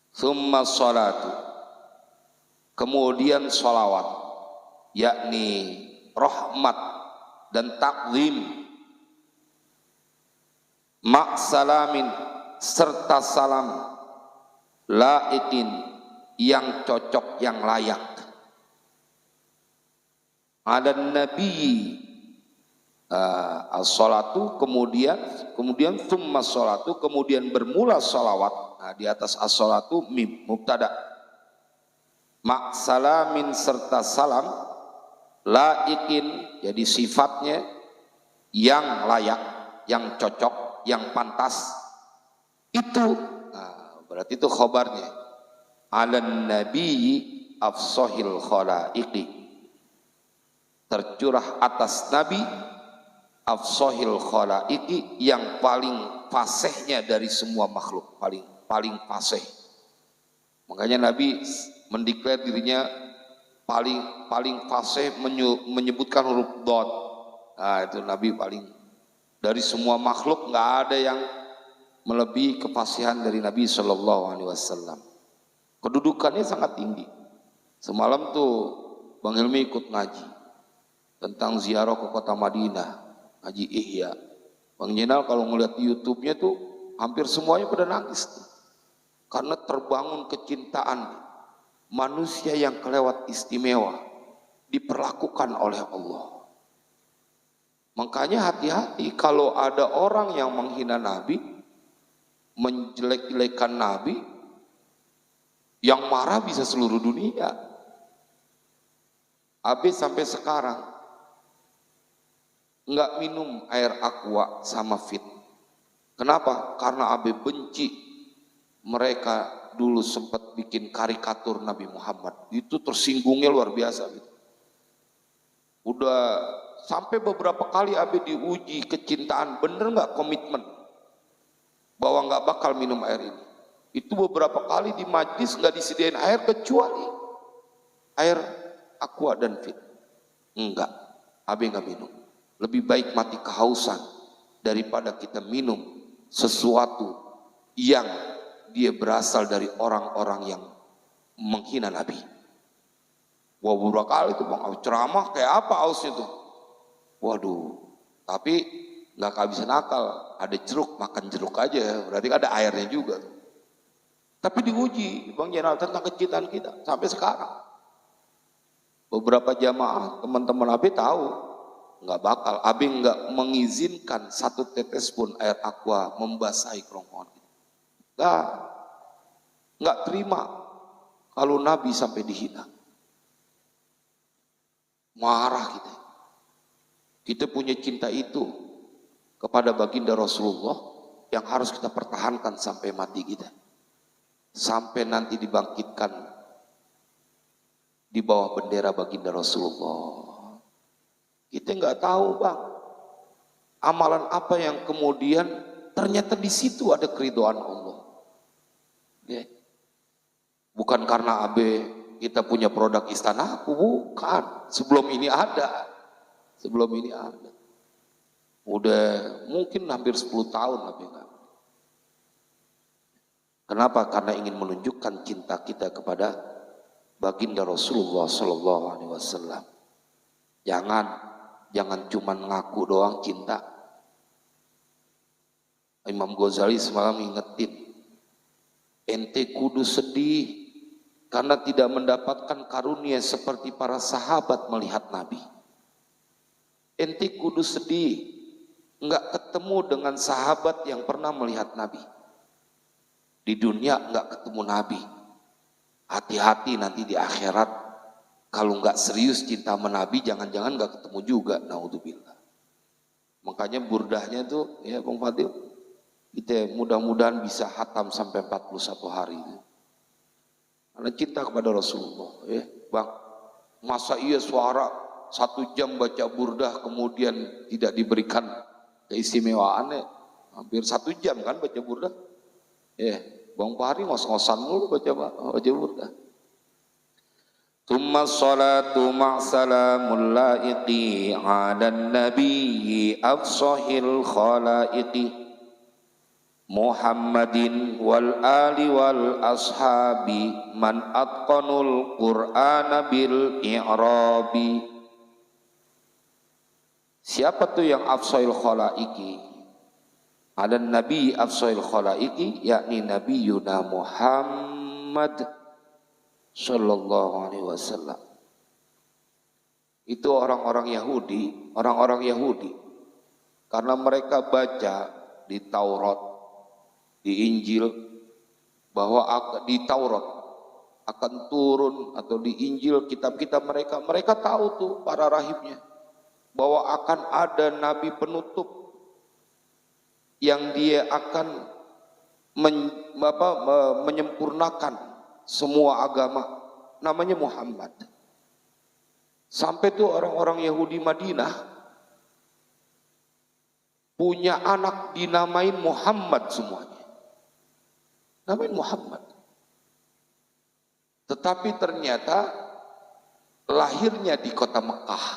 Summa salatu. Kemudian sholawat, yakni rahmat dan takzim, maksalamin serta salam, laikin yang cocok yang layak, ada nabi as-salatu, kemudian thumma salatu, kemudian bermula salawat. Nah, di atas as-salatu mim mubtada, maksalamin serta salam, laikin jadi sifatnya yang layak, yang cocok, yang pantas. Itu berarti itu khobarnya. Alan nabiyyi afsahil khalaiqi, tercurah atas nabi afsahil khalaiqi, yang paling fasihnya dari semua makhluk, paling fasih. Makanya Nabi mendeklar dirinya paling fasih, menyebutkan huruf dot. Nah, itu Nabi paling dari semua makhluk, nggak ada yang melebihi kefasihan dari Nabi Shallallahu Alaihi Wasallam. Kedudukannya sangat tinggi. Semalam tuh Bang Hilmi ikut ngaji tentang ziarah ke kota Madinah, ngaji Ihya. Bang Jenal kalau ngeliat di YouTube-nya tuh hampir semuanya pada nangis tuh. Karena terbangun kecintaan manusia yang kelewat istimewa diperlakukan oleh Allah. Makanya hati-hati kalau ada orang yang menghina Nabi, menjelek-jelekan Nabi, yang marah bisa seluruh dunia. Abe sampai sekarang nggak minum air aqua sama fit. Kenapa? Karena Abe benci mereka dulu sempat bikin karikatur Nabi Muhammad. Itu tersinggungnya luar biasa gitu. Udah sampai beberapa kali Abe diuji kecintaan, bener nggak komitmen bahwa nggak bakal minum air ini. Itu beberapa kali di majlis nggak disediain air kecuali air aqua dan fit. Enggak, Abe nggak minum. Lebih baik mati kehausan daripada kita minum sesuatu yang dia berasal dari orang-orang yang menghina Nabi. Wah, beberapa kali itu Bang, ceramah kayak apa ausnya tuh? Waduh, tapi nggak kehabisan akal. Ada jeruk, makan jeruk aja, berarti ada airnya juga. Tapi diuji Bang Jenal tentang kecintaan kita sampai sekarang. Beberapa jamaah teman-teman Abi tahu nggak bakal, Abi nggak mengizinkan satu tetes pun air aqua membasahi kerongkongan kita. Nggak terima kalau Nabi sampai dihina. Marah kita. Kita punya cinta itu kepada baginda Rasulullah yang harus kita pertahankan sampai mati kita. Sampai nanti dibangkitkan di bawah bendera baginda Rasulullah. Kita nggak tahu Bang, amalan apa yang kemudian ternyata di situ ada keridhaan Allah. Ya. Bukan karena Abe kita punya produk istana, bukan. Sebelum ini ada. Udah mungkin hampir 10 tahun Abe nggak. Kenapa? Karena ingin menunjukkan cinta kita kepada baginda Rasulullah Sallallahu Alaihi Wasallam. Jangan cuma ngaku doang cinta. Imam Ghazali semalam ingetin, ente kudu sedih karena tidak mendapatkan karunia seperti para sahabat melihat Nabi. Ente kudu sedih, enggak ketemu dengan sahabat yang pernah melihat Nabi. Di dunia enggak ketemu Nabi. Hati-hati nanti di akhirat, kalau enggak serius cinta sama Nabi, jangan-jangan enggak ketemu juga. Naudzubillah. Makanya burdahnya tuh, ya Bang Fadil, kita mudah-mudahan bisa hatam sampai 41 hari. Karena cinta kepada Rasulullah, ya Bang. Masa iya suara 1 jam baca burdah kemudian tidak diberikan keistimewaan, ya? Hampir 1 jam kan baca burdah. Ya, Bang Fahri ngos-ngosan mulu baca burdah. Tsumma salatu ma'salamul laiqi 'alan nabiyyi afsahil khalaiqi Muhammadin wal ali wal ashabi man atqanul Qur'ana bil i'rabi. Siapa tuh yang afsahil khalaiki? Ada nabi afsahil khalaiki, yakni Nabi Yuna Muhammad sallallahu alaihi wasallam. Itu orang-orang Yahudi, karena mereka baca di Taurat, di Injil, bahwa di Taurat akan turun, atau di Injil kitab-kitab mereka tahu tuh para rahibnya bahwa akan ada nabi penutup yang dia akan menyempurnakan semua agama, namanya Muhammad. Sampai tuh orang-orang Yahudi Madinah punya anak dinamain Muhammad semuanya. Namain Muhammad. Tetapi ternyata lahirnya di kota Mekah.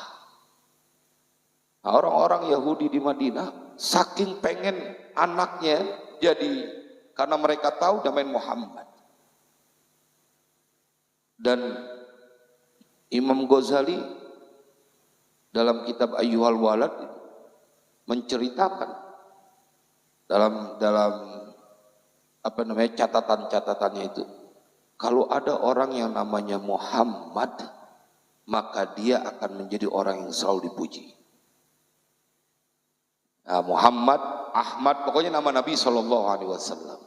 Nah, orang-orang Yahudi di Madinah saking pengen anaknya jadi, karena mereka tahu namain Muhammad. Dan Imam Ghazali dalam kitab Ayyuhal Walad menceritakan dalam catatan-catatannya itu, kalau ada orang yang namanya Muhammad, maka dia akan menjadi orang yang selalu dipuji. Nah, Muhammad, Ahmad, pokoknya nama Nabi Shallallahu Alaihi Wasallam.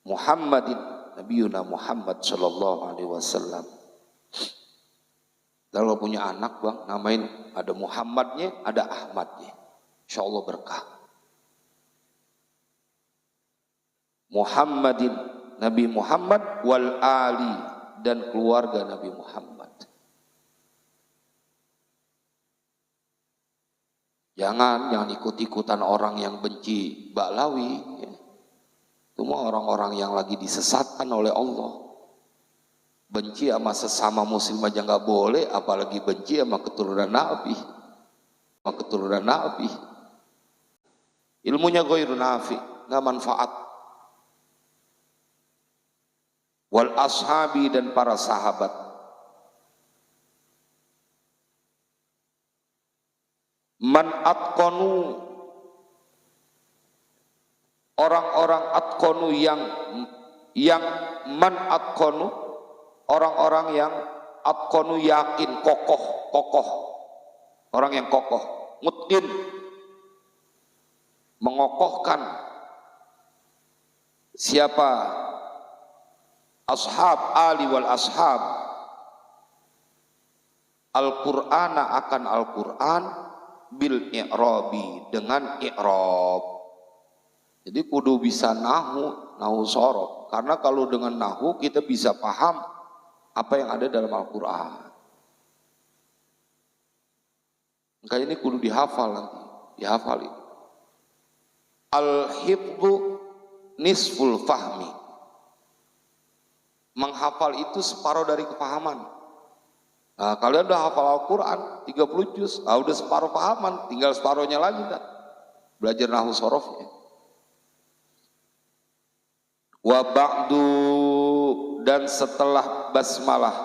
Muhammadin, Nabiuna Muhammad Shallallahu Alaihi Wasallam. Kalau punya anak Bang, namain ada Muhammadnya, ada Ahmadnya, insya Allah berkah. Muhammadin, Nabi Muhammad, wal ali, dan keluarga Nabi Muhammad. Jangan ikut-ikutan orang yang benci Baklawi, ya. Itu mah orang-orang yang lagi disesatkan oleh Allah. Benci sama sesama muslim aja nggak boleh, apalagi benci sama keturunan Nabi. Ilmunya ghairu nafi, nggak manfaat. Wal ashabi, dan para sahabat. Man atqanu, orang-orang atqanu yang man atqanu, orang-orang yang atqanu yakin, kokoh, orang yang kokoh, mutqin, mengokohkan. Siapa? Ashab ali wal ashab Al-Qur'ana, akan Al-Qur'an, bil i'rabi, dengan i'rab. Jadi kudu bisa nahu sorof, karena kalau dengan nahu kita bisa paham apa yang ada dalam Al-Qur'an. Maka ini kudu dihafal nanti, dihafal ini. Al-hifdhu nisful fahmi. Menghafal itu separuh dari kepahaman. Nah, kalian udah hafal Al-Quran 30 juz, udah separuh pahaman, tinggal separuhnya lagi kan, belajar nahu sorofnya. Wa ba'du, dan setelah basmalah,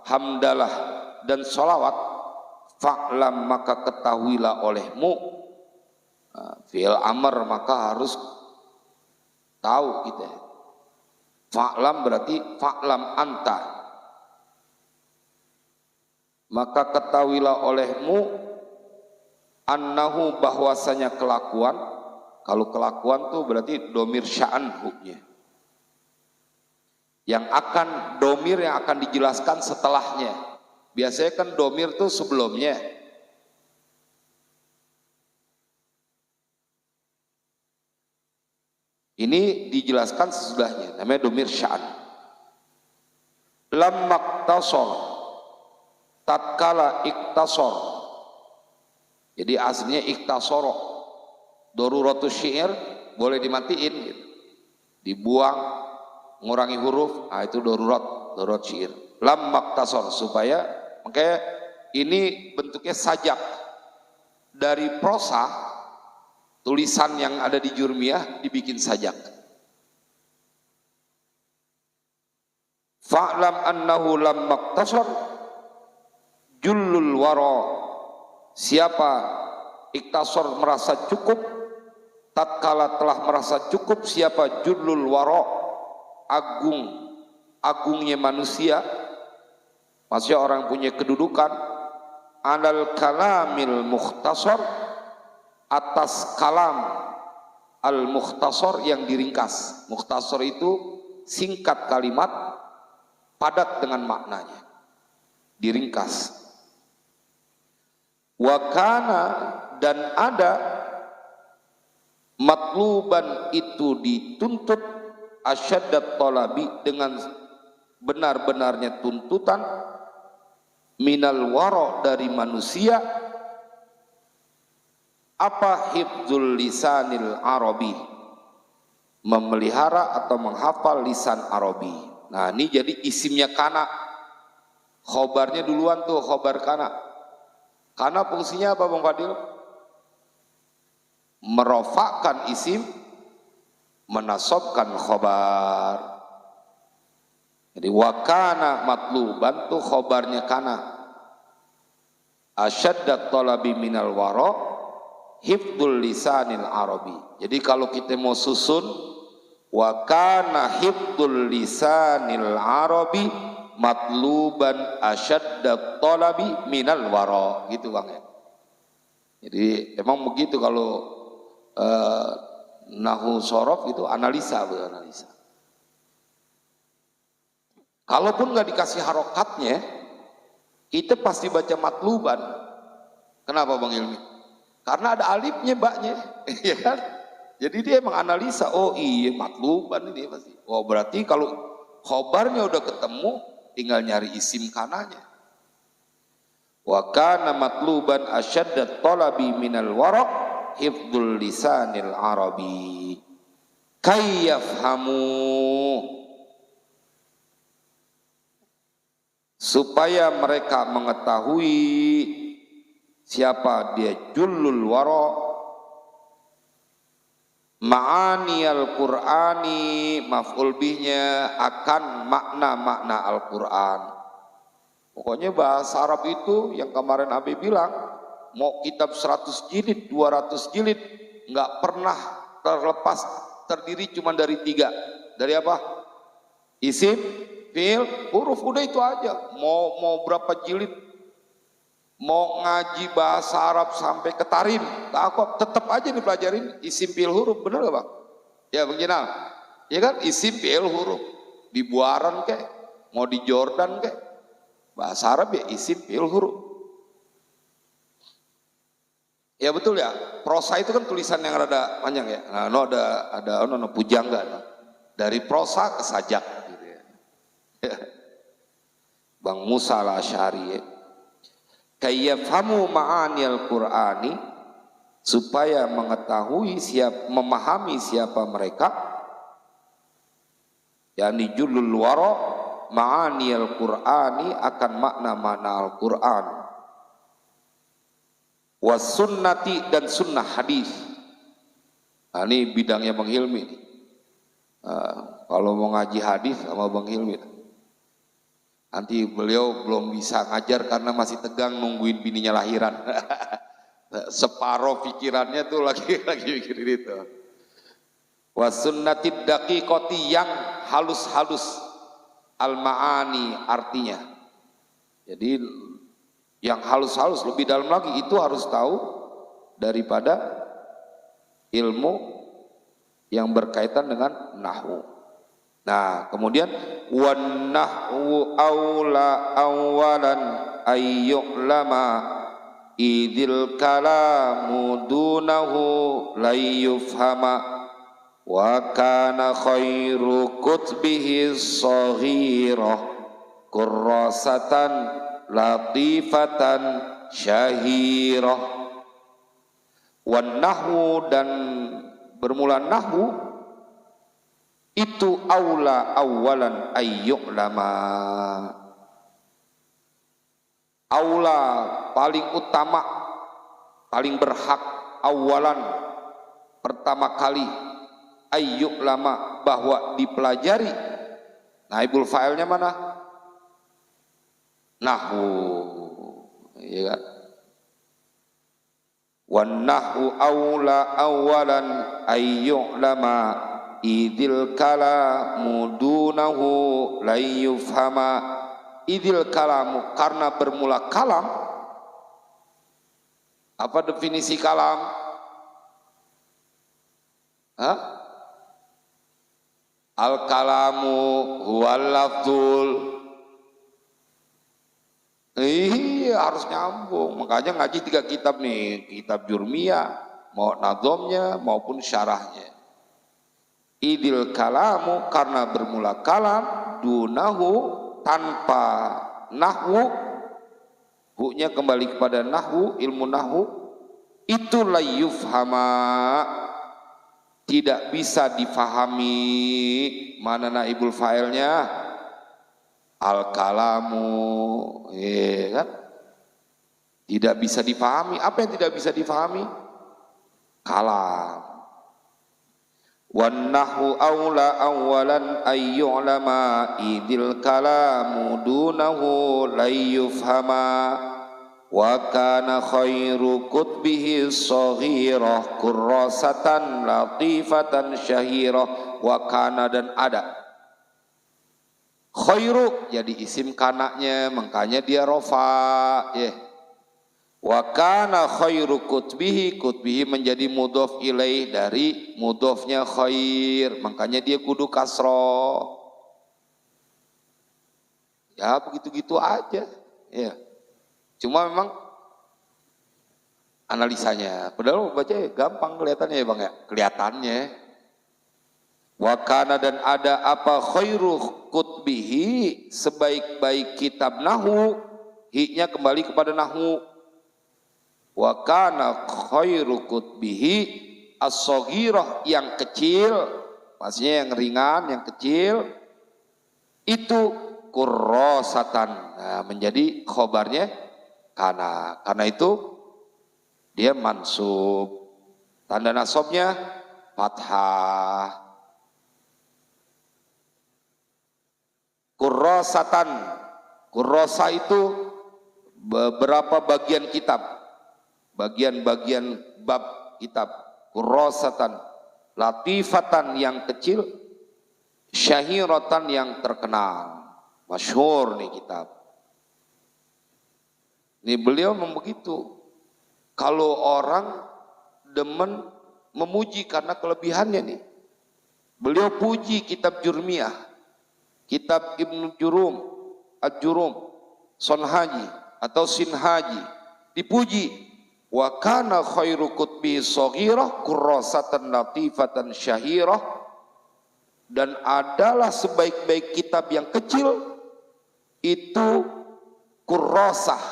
hamdalah, dan sholawat, fa'lam maka ketahuilah olehmu. Fi'il amr maka harus tahu kita. Fa'lam berarti fa'lam anta, maka ketahuilah olehmu annahu bahwasanya kelakuan. Kalau kelakuan tuh berarti domir sya'anhu-nya, yang akan domir yang akan dijelaskan setelahnya. Biasanya kan domir tuh sebelumnya. Ini dijelaskan sesudahnya, namanya domir sya'an. Lam maktasor, tatkala iktasor. Jadi aslinya iktasoro, daruratus syair boleh dimatiin gitu. Dibuang, ngurangi huruf, itu darurat syair. Lam maktasor, supaya makanya ini bentuknya sajak. Dari prosa tulisan yang ada di Jurmiyah dibikin sajak. Fa'lam annahu lam maktasor jullul waro. Siapa iktasor merasa cukup, tatkala telah merasa cukup, siapa jullul waro, agungnya manusia, maksudnya orang punya kedudukan, alal kalamil mukhtasar, atas kalam al mukhtasar yang diringkas. Mukhtasar itu singkat kalimat, padat dengan maknanya, diringkas. Wakana, dan ada, matluban itu dituntut, asyaddat talabi dengan benar-benarnya tuntutan, minal waro dari manusia, apa hifdzul lisanil arabi, memelihara atau menghafal lisan Arabi. Nah ini jadi isimnya kana, khobarnya duluan tuh, khobar kana. Kana fungsinya apa Bang Fadil? Merofakkan isim, menasobkan khobar. Jadi wakana matluban tuh khobarnya kana, asyaddat talabi minal waro, hifdzul lisanil arabi. Jadi kalau kita mau susun, wa kana hifdzul lisanil arabi matluban asyaddat talabi minal wara, gitu Bang ya. Jadi emang begitu kalau nahu sorof itu analisa. Kalaupun nggak dikasih harokatnya, kita pasti baca matluban. Kenapa Bang Ilmi? Karena ada alifnya baknya, ya kan? Jadi dia emang analisa, oh iya matluban ini pasti. Oh berarti kalau khobarnya udah ketemu, tinggal nyari isim kananya. Wa kana matluban asyaddat talabi minal waraq hifdzul lisanil arabi kayyafhamu, supaya mereka mengetahui siapa dia jullul wara, ma'ani al-Qur'ani, maf'ul bihnya akan makna-makna Al-Quran. Pokoknya bahasa Arab itu yang kemarin Abi bilang, mau kitab 100 jilid, 200 jilid, nggak pernah terlepas, terdiri cuma dari 3. Dari apa? Isim, fi'il, huruf, udah itu aja. Mau berapa jilid, mau ngaji bahasa Arab sampai ke tarim, tetap aja dipelajarin isim fi'il huruf, bener gak Bang? Ya Bang Jinal, ya kan, isim fi'il huruf, di Buaran kek, mau di Jordan kek, bahasa Arab ya isim fi'il huruf. Ya betul ya, prosa itu kan tulisan yang rada panjang ya. Nah, ada pujangga, dari prosa ke sajak gitu ya. Bang Musa al-Asy'ari ya. Kayyafhamu ma'anil Qur'ani, supaya mengetahui memahami siapa mereka, yakni jullul wara ma'anil Qur'ani, akan makna-makna Al-Qur'an, was sunnati, dan sunnah hadis. Nah, ini bidangnya Bang Hilmi nih. Kalau mau ngaji hadis sama Bang Hilmi, Nanti beliau belum bisa ngajar karena masih tegang nungguin bininya lahiran. Separuh pikirannya tuh lagi mikirin itu. Wasunnatid daqiqati, yang halus-halus, al-ma'ani artinya. Jadi yang halus-halus lebih dalam lagi itu harus tahu daripada ilmu yang berkaitan dengan nahwu. Nah, kemudian wan nahwu aula awalan ayyu'lama idil kalamu dunahu layyufhama wa kana khairu kutbihi saghirah kurrasatan latifatan syahirah. Wan nahwu, dan bermula nahwu itu aula awalan ayyu'lama, aula paling utama, paling berhak, awalan pertama kali, ayyu'lama bahwa dipelajari. Naibul fa'ilnya mana? Nahwu, iya kan? Wan nahwu aula awalan ayyu'lama idil kalamu dunahu layyufhama. Idil kalamu, karena bermula kalam. Apa definisi kalam? Al kalamu huwal lafzul. Iya, harus nyambung. Makanya ngaji 3 kitab nih, kitab Jurmiyah, mau nazomnya maupun syarahnya. Idil kalamu, karena bermula kalam, dunahu, tanpa nahwu, hu-nya kembali kepada nahwu, ilmu nahwu, itu layyufhama, tidak bisa difahami. Mana naibul fa'ilnya? Al kalamu, kan? Tidak bisa difahami. Apa yang tidak bisa difahami? Kalam. Wan nahwu aula awalan ayyu'lama idil kalamu dunahu layyufhama wa kana khairu kutbihi saghirah kurrasatan latifatan syahirah. Wa kana, dan ada. Khairu jadi isim kanaknya, makanya dia rofa, ya. Wa kana khairu kutbihi, kutbihi menjadi mudhof ilaih dari mudhofnya khair, makanya dia kudu kasroh. Ya begitu-gitu aja, ya. Cuma memang analisanya, padahal baca gampang kelihatannya ya Bang ya, kelihatannya. Wa kana, dan ada apa khairu kutbihi, sebaik-baik kitab nahwu, hi-nya kembali kepada nahwu. Wa kana khairu kutbihi as-saghirah, yang kecil, maksudnya yang ringan, yang kecil, itu kurrasatan. Nah, menjadi khobarnya kana. Karena itu dia mansub. Tanda nasabnya fathah. Kurrasatan, kurrasa itu beberapa bagian kitab, bagian-bagian bab kitab. Kurrasatan, latifatan yang kecil, syahiratan yang terkenal, masyhur nih kitab. Ini beliau begitu. Kalau orang demen memuji karena kelebihannya nih, beliau puji kitab Jurmiyah, kitab Ibnu Jurum, Ad-Jurum, Sonhaji atau Sinhaji, dipuji. Wa kana khairu kutbi saghirah kurrasatan latifatan syahirah, dan adalah sebaik-baik kitab yang kecil itu kurrasah.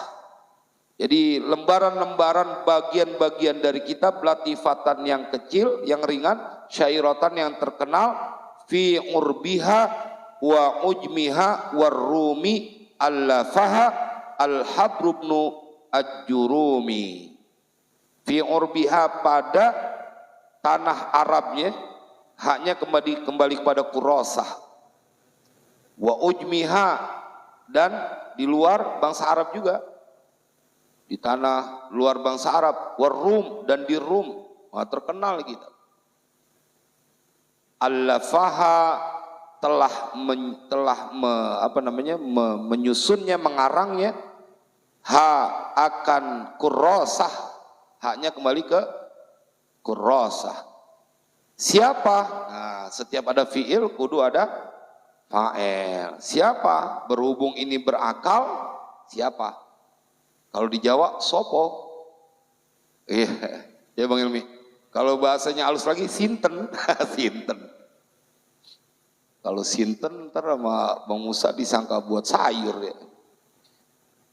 Jadi lembaran-lembaran, bagian-bagian dari kitab, latifatan yang kecil, yang ringan, syairatan yang terkenal, fi urbiha wa ujmiha warrumi allafaha al-Habr ibn Al-Jurumi. Fi urbiha, pada tanah Arabnya, haknya kembali kepada kurrasah. Wa ujmiha, dan di luar bangsa Arab juga. Di tanah luar bangsa Arab, Rum dan di Rum, terkenal kita. Allafaha menyusunnya, mengarangnya, ha akan kurrasah, haknya kembali ke kurrasah. Siapa? Nah, setiap ada fiil kudu ada fa'il. Siapa? Berhubung ini berakal, siapa? Kalau di Jawa, sopo. Iya, ya Bang Ilmi. Kalau bahasanya halus lagi, sinten. Sinten. Kalau sinten, ntar sama Bang Musa disangka buat sayur ya.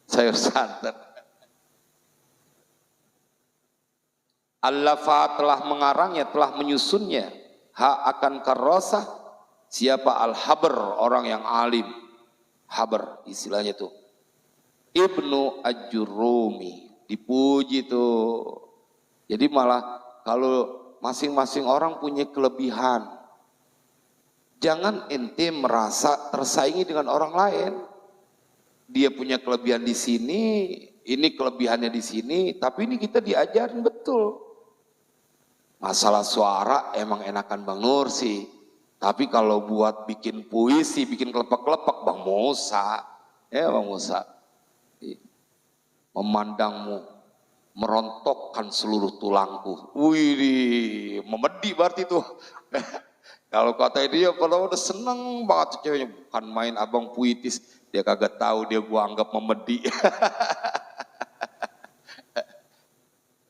Sayur santan. Allafa telah mengarangnya, telah menyusunnya. Ha akan karosah. Siapa al-habr, orang yang alim. Habr, istilahnya tuh. Ibnu Ajurumi, dipuji tuh. Jadi malah kalau masing-masing orang punya kelebihan, jangan ente merasa tersaingi dengan orang lain. Dia punya kelebihan di sini, ini kelebihannya di sini, tapi ini kita diajarin betul. Masalah suara emang enakan Bang Nur sih, tapi kalau buat bikin puisi, bikin kelepek-kelepek Bang Musa, ya Bang Musa. Memandangmu merontokkan seluruh tulangku. Wih, memedi berarti tuh. Kalau kata dia, kalau udah seneng banget ceweknya, bukan main abang puitis, dia kagak tahu dia gua anggap memedi.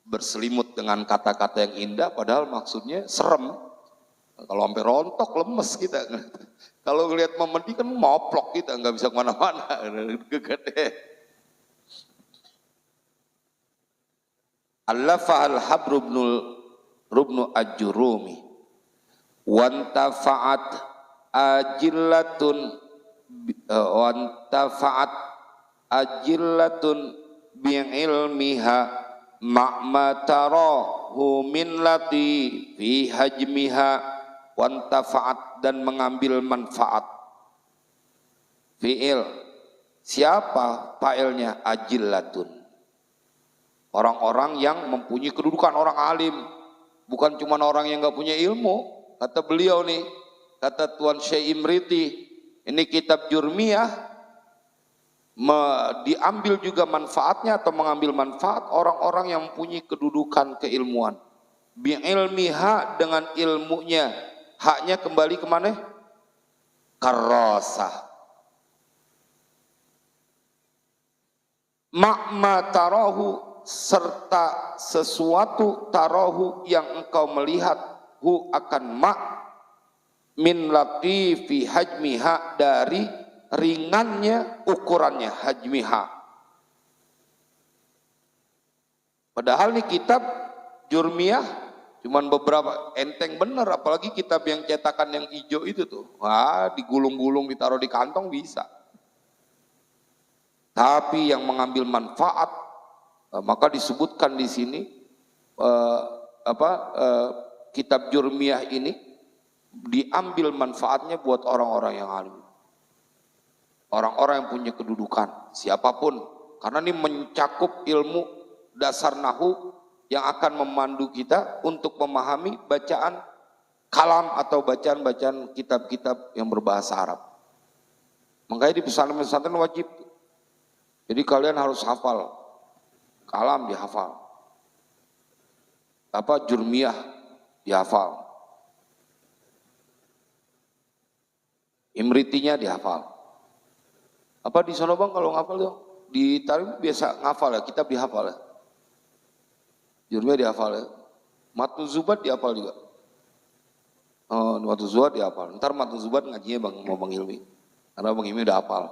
Berselimut dengan kata-kata yang indah, padahal maksudnya serem. Kalau sampai rontok lemes kita. Kalau ngelihat memedi kan moplok kita, nggak bisa kemana-mana. Gede. Allafa al-habru rubnu ajurumi wantafa'at ajillatun bi'ilmiha ma'ma tarahu min lati fi hajmiha wantafa'at, dan mengambil manfaat. Fi'il, siapa fa'ilnya? Ajillatun, orang-orang yang mempunyai kedudukan, orang alim, bukan cuma orang yang nggak punya ilmu. Kata beliau nih, kata Tuan Syekh Imriti, ini kitab Jurmiyah, diambil juga manfaatnya atau mengambil manfaat orang-orang yang mempunyai kedudukan keilmuan. Bi'ilmiha, dengan ilmunya, haknya kembali kemana? Karrasah. Ma'ma tarahu, serta sesuatu tarahu yang engkau melihat, hu akan min latifi hajmiha, dari ringannya ukurannya, hajmiha. Padahal nih kitab Jurmiyah cuman beberapa, enteng bener, apalagi kitab yang cetakan yang hijau itu tuh. Wah, digulung-gulung ditaruh di kantong bisa. Tapi yang mengambil manfaat, maka disebutkan di sini kitab Jurmiyah ini diambil manfaatnya buat orang-orang yang alim, orang-orang yang punya kedudukan, siapapun, karena ini mencakup ilmu dasar nahu yang akan memandu kita untuk memahami bacaan kalam atau bacaan-bacaan kitab-kitab yang berbahasa Arab. Makanya di pesantren-pesantren wajib. Jadi kalian harus hafal kalam, dihafal. Jurmiyah dihafal. Imritinya dihafal. Di sana Bang kalau ngafal dong? Di Tarim biasa ngafal ya, kitab dihafal ya. Jurmiyah dihafal ya. Matnu Zubat dihafal juga. Oh, Matnu Zubat dihafal. Ntar Matnu Zubat ngajinya Bang Ilmi. Karena Bang Ilmi udah hafal.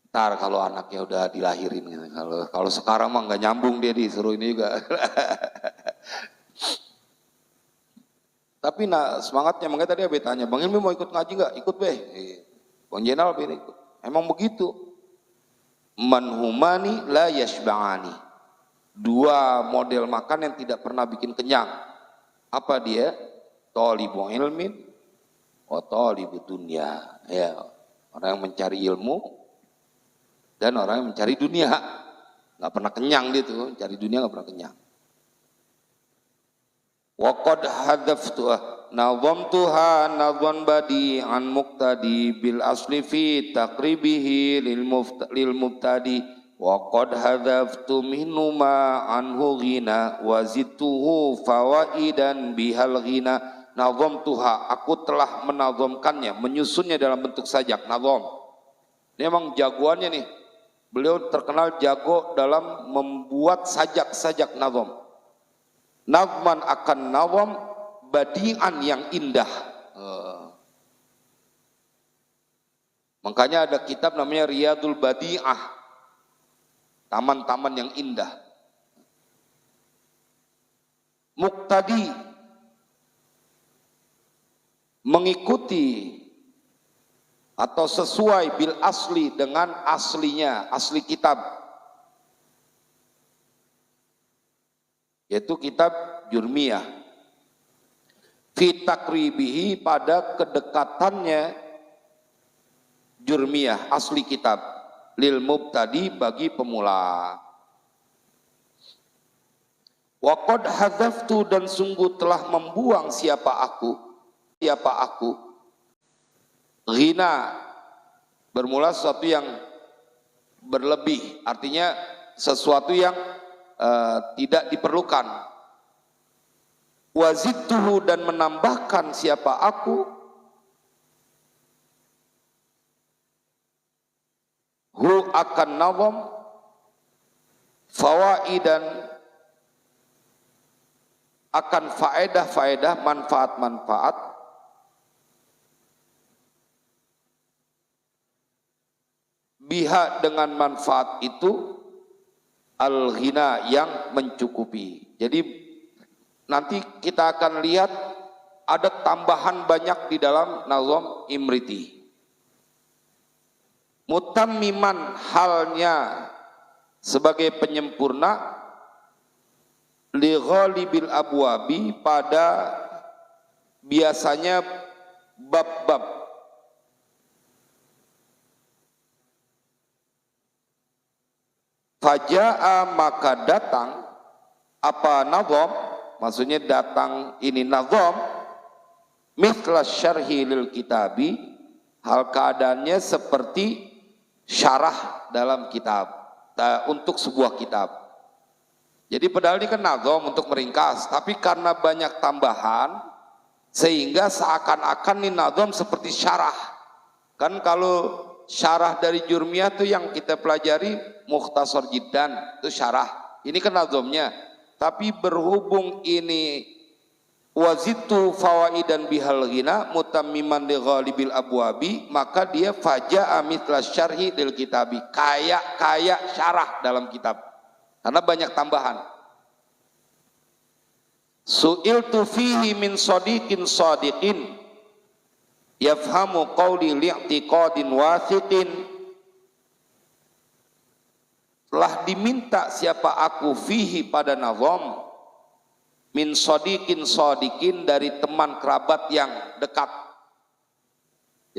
Ntar kalau anaknya udah dilahirin gitu. Kalau sekarang mah nggak nyambung, dia disuruh ini juga. Tapi semangatnya, makanya tadi Abe tanya, Bang Ilmi mau ikut ngaji nggak? Ikut be. Bang Jenal be ikut. Emang begitu. Manhumani la yashba'ani. Dua model makan yang tidak pernah bikin kenyang. Apa dia? Thalibul ilmin wa talibud dunya. Ya, orang yang mencari ilmu dan orang yang mencari dunia. Nggak pernah kenyang dia tuh, cari dunia nggak pernah kenyang. Wa qad hadzaftu nazamtuha nazwan badi'an muqtadi bil asli fi taqribihi lil mubtadi wa qad hadzaftu minhu ma anhu ghina wa zidtuhu fawaidan bihal ghina. Nazamtuha, aku telah menazamkannya, menyusunnya dalam bentuk sajak. Nazam ini emang jagoannya nih, beliau terkenal jago dalam membuat sajak-sajak nazam. Nazman akan nazam badi'an yang indah. Makanya ada kitab namanya Riyadul Badi'ah, taman-taman yang indah. Muqtadi, mengikuti atau sesuai bil asli, dengan aslinya, asli kitab, yaitu kitab Jurmiyah. Fi takribihi, pada kedekatannya Jurmiyah, asli kitab, lil mubtadi, bagi pemula. Wa qad hadzaftu, dan sungguh telah membuang siapa aku ghina, bermula sesuatu yang berlebih, artinya sesuatu yang tidak diperlukan. Wazidtuhu, dan menambahkan siapa aku hu akan nazam fawaidan, akan faedah-faedah, manfaat-manfaat, biha, dengan manfaat itu, al-ghina, yang mencukupi. Jadi nanti kita akan lihat ada tambahan banyak di dalam nazam Imriti. Mutammiman, halnya sebagai penyempurna, li ghalibil abwabi, pada biasanya bab-bab. Faja'a, maka datang apa nazam, maksudnya datang ini nazam, mithla syarhi lil kitabi, hal keadaannya seperti syarah dalam kitab, untuk sebuah kitab. Jadi padahal ini kan nazam untuk meringkas, tapi karena banyak tambahan sehingga seakan-akan ini nazam seperti syarah. Kan kalau syarah dari Jurmiyah itu yang kita pelajari Mukhtasar Jiddan, itu syarah. Ini kan nazamnya. Tapi berhubung ini wazidtu fawaidan bihal ghina mutammiman li ghalibil abwabi, maka dia faja'a mithla syarhi lil kitabi, kayak syarah dalam kitab. Karena banyak tambahan. Su'iltu fihi min sadiqin sadiqin yafhamu qawli li'tiqadin wathiqin. Telah diminta siapa aku fihi, pada nazam, min sadiqin sadiqin, dari teman kerabat yang dekat.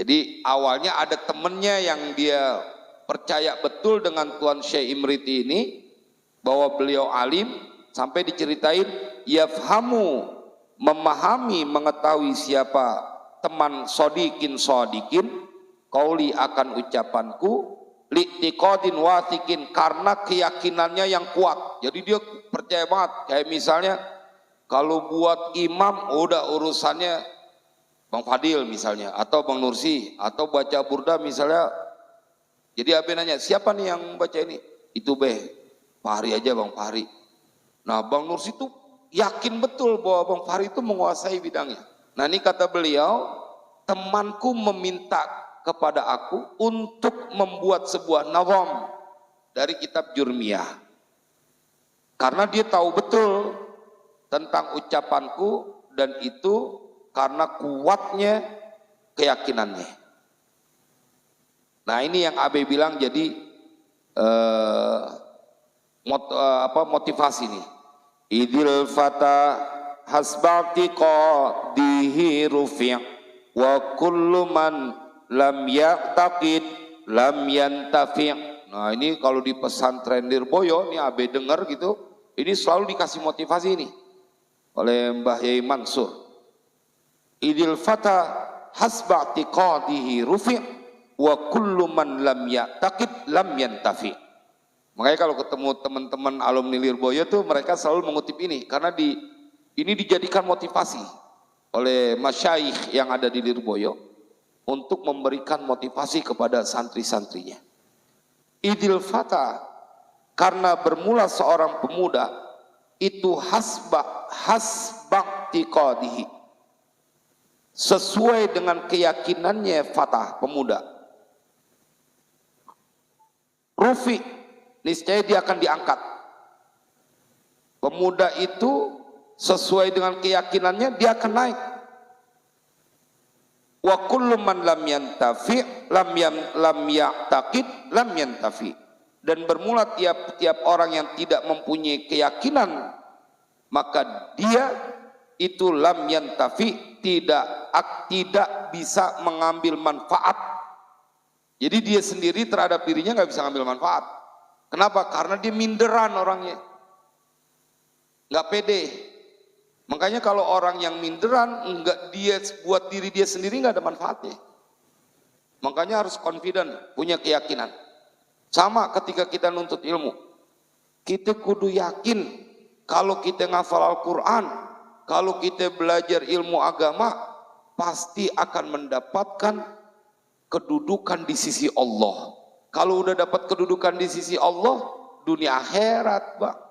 Jadi awalnya ada temannya yang dia percaya betul dengan Tuan Syekh Imriti ini, bahwa beliau alim, sampai diceritain yafhamu, memahami, mengetahui siapa teman sadiqin sadiqin, qauli, akan ucapanku, li'tiqadin wathiqin, karena keyakinannya yang kuat. Jadi dia percaya banget. Kayak misalnya kalau buat imam udah urusannya Bang Fadil misalnya, atau Bang Nursi, atau baca burda misalnya. Jadi Abi nanya, siapa nih yang baca ini? Itu Pak Hari aja, Bang Fahri. Nah Bang Nursi itu yakin betul bahwa Bang Fahri itu menguasai bidangnya. Nah ini kata beliau, temanku meminta kepada aku untuk membuat sebuah nazam dari kitab Jurmiyah, karena dia tahu betul tentang ucapanku, dan itu karena kuatnya keyakinannya. Nah ini yang Abe bilang, jadi motivasi nih. Idil fata hasbati qadihi rufi' wa kullu man lam yaqtaqid lam yantafi'. Nah ini kalau di pesantren Lirboyo, ini Abe dengar gitu, ini selalu dikasih motivasi ini oleh Mbah Yai Mansur. Idil fata hasba i'tiqadihi rufi' wa kullu man lam yaqtaqid lam yantafi'. Makanya kalau ketemu teman-teman alumni Lirboyo tuh mereka selalu mengutip ini karena ini dijadikan motivasi oleh masyayikh yang ada di Lirboyo untuk memberikan motivasi kepada santri-santrinya. Idil fata, karena bermula seorang pemuda itu hasba'tiqadihi, sesuai dengan keyakinannya fatah pemuda. Rufi, niscaya dia akan diangkat. Pemuda itu sesuai dengan keyakinannya dia akan naik. Wa kullu man lam yantafi lam ya'taqid lam yantafi. Dan bermula tiap orang yang tidak mempunyai keyakinan, maka dia itu lam yantafi, tidak bisa mengambil manfaat. Jadi dia sendiri terhadap dirinya nggak bisa ngambil manfaat. Kenapa? Karena dia minderan orangnya, nggak pede. Makanya kalau orang yang minderan, enggak, dia buat diri dia sendiri nggak ada manfaatnya. Makanya harus confident, punya keyakinan. Sama ketika kita nuntut ilmu, kita kudu yakin kalau kita ngafal Al-Quran, kalau kita belajar ilmu agama, pasti akan mendapatkan kedudukan di sisi Allah. Kalau udah dapat kedudukan di sisi Allah, dunia akhirat, Bang.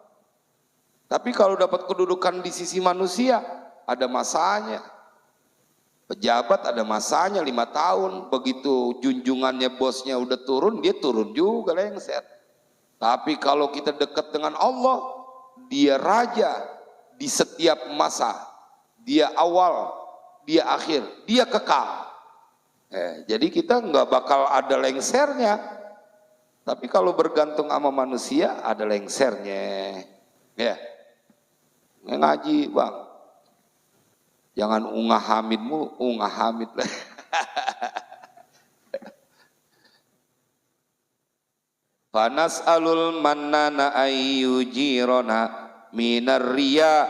Tapi kalau dapat kedudukan di sisi manusia, ada masanya. Pejabat ada masanya 5 tahun. Begitu junjungannya bosnya udah turun, dia turun juga lengser. Tapi kalau kita dekat dengan Allah, dia raja di setiap masa. Dia awal, dia akhir, dia kekal. Jadi kita nggak bakal ada lengsernya. Tapi kalau bergantung sama manusia, ada lengsernya. Ya. Ngaji, Bang. Jangan unggah hamidmu, unggah hamid lah. Fanas alul mannana ayyujirona minar riya.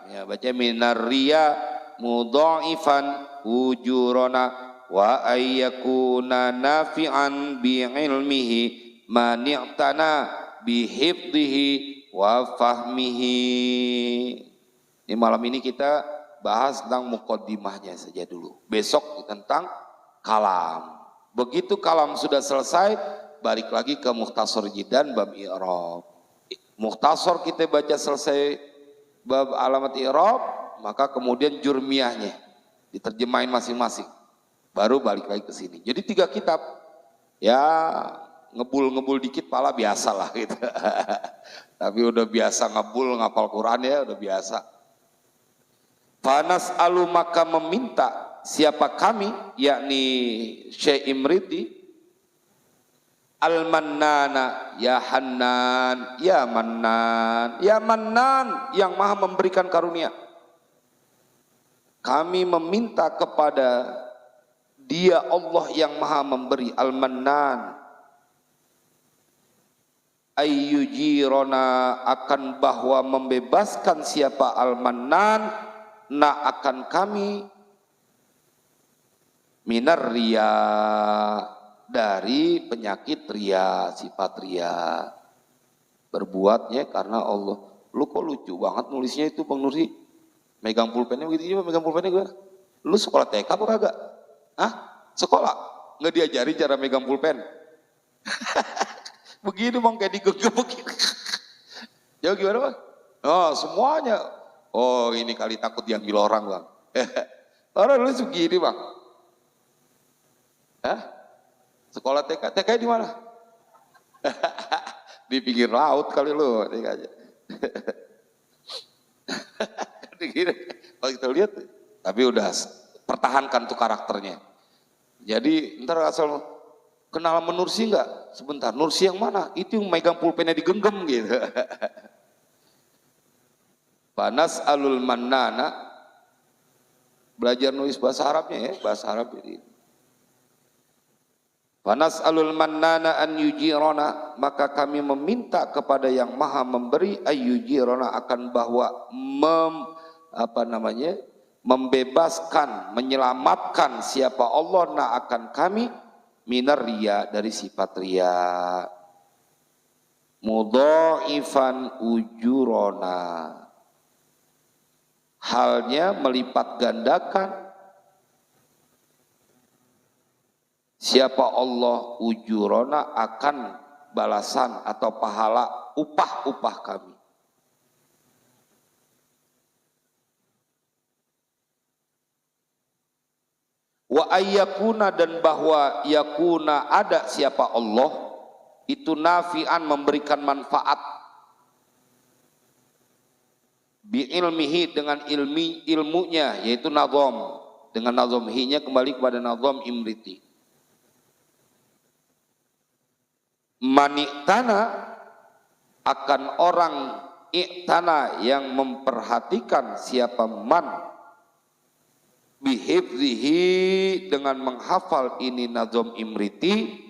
Ya, baca minar riya mudha'ifan ujurona wa ayyakuna nafi'an bi'ilmihi mani'tana bihifdihi wa fahmihi. Ini malam ini kita bahas tentang muqaddimahnya saja dulu. Besok tentang kalam. Begitu kalam sudah selesai, balik lagi ke Mukhtasar Jidan bab i'rab. Mukhtasar kita baca selesai bab alamat i'rab, maka kemudian jurmiyahnya diterjemahin masing-masing. Baru balik lagi ke sini. Jadi 3 kitab. Ya ngebul-ngebul dikit pala biasa lah gitu. Tapi udah biasa ngebul ngapal Quran ya udah biasa. Fanas alu, maka meminta siapa kami, yakni Syekh Imriti, al-mannana, ya Hannan, ya Mannan, ya Mannan yang maha memberikan karunia. Kami meminta kepada dia Allah yang maha memberi, al-Mannan, ayyujirona, akan bahwa membebaskan siapa al-Mannan, na akan kami minar riya, dari penyakit riya, sifat riya. Berbuatnya karena Allah. Lu kok lucu banget nulisnya itu Bang Nursi, megang pulpennya begitu juga, megang pulpennya gue. Lu sekolah TK apa kagak? Hah? Sekolah? Nggak diajari cara megang pulpen? Begini Bang, kayak digenggam begini. Jauh gimana Bang? Oh semuanya. Oh ini kali takut diambil orang Bang. Orang lu segini Bang. Hah? Sekolah TK? TK di mana? Di pinggir laut kali lu TK aja. Kalau kita lihat, tapi udah pertahankan tuh karakternya. Jadi ntar asal kenal sama Nursi enggak? Sebentar, Nursi yang mana? Itu yang megang pulpennya digenggam gitu. Panas alul mannana, Belajar nulis bahasa Arabnya ya, bahasa Arab ini. Fanas'alul mannana an yujirona, maka kami meminta kepada yang maha memberi ayyujirona akan bahwa membebaskan, menyelamatkan siapa Allah na akan kami minar riya, dari sifat riya. Mudha'ifan ujurona, halnya melipat gandakan siapa Allah ujurona akan balasan atau pahala upah-upah kami. Wa ayyakuna, dan bahwa yakuna ada siapa Allah itu nafi'an memberikan manfaat, bi ilmihi dengan ilmunya yaitu nazam, dengan nazam hi-nya kembali kepada nazam Imriti. Maniktana akan orang iktana yang memperhatikan siapa man bihifzihi dengan menghafal ini nazam Imriti,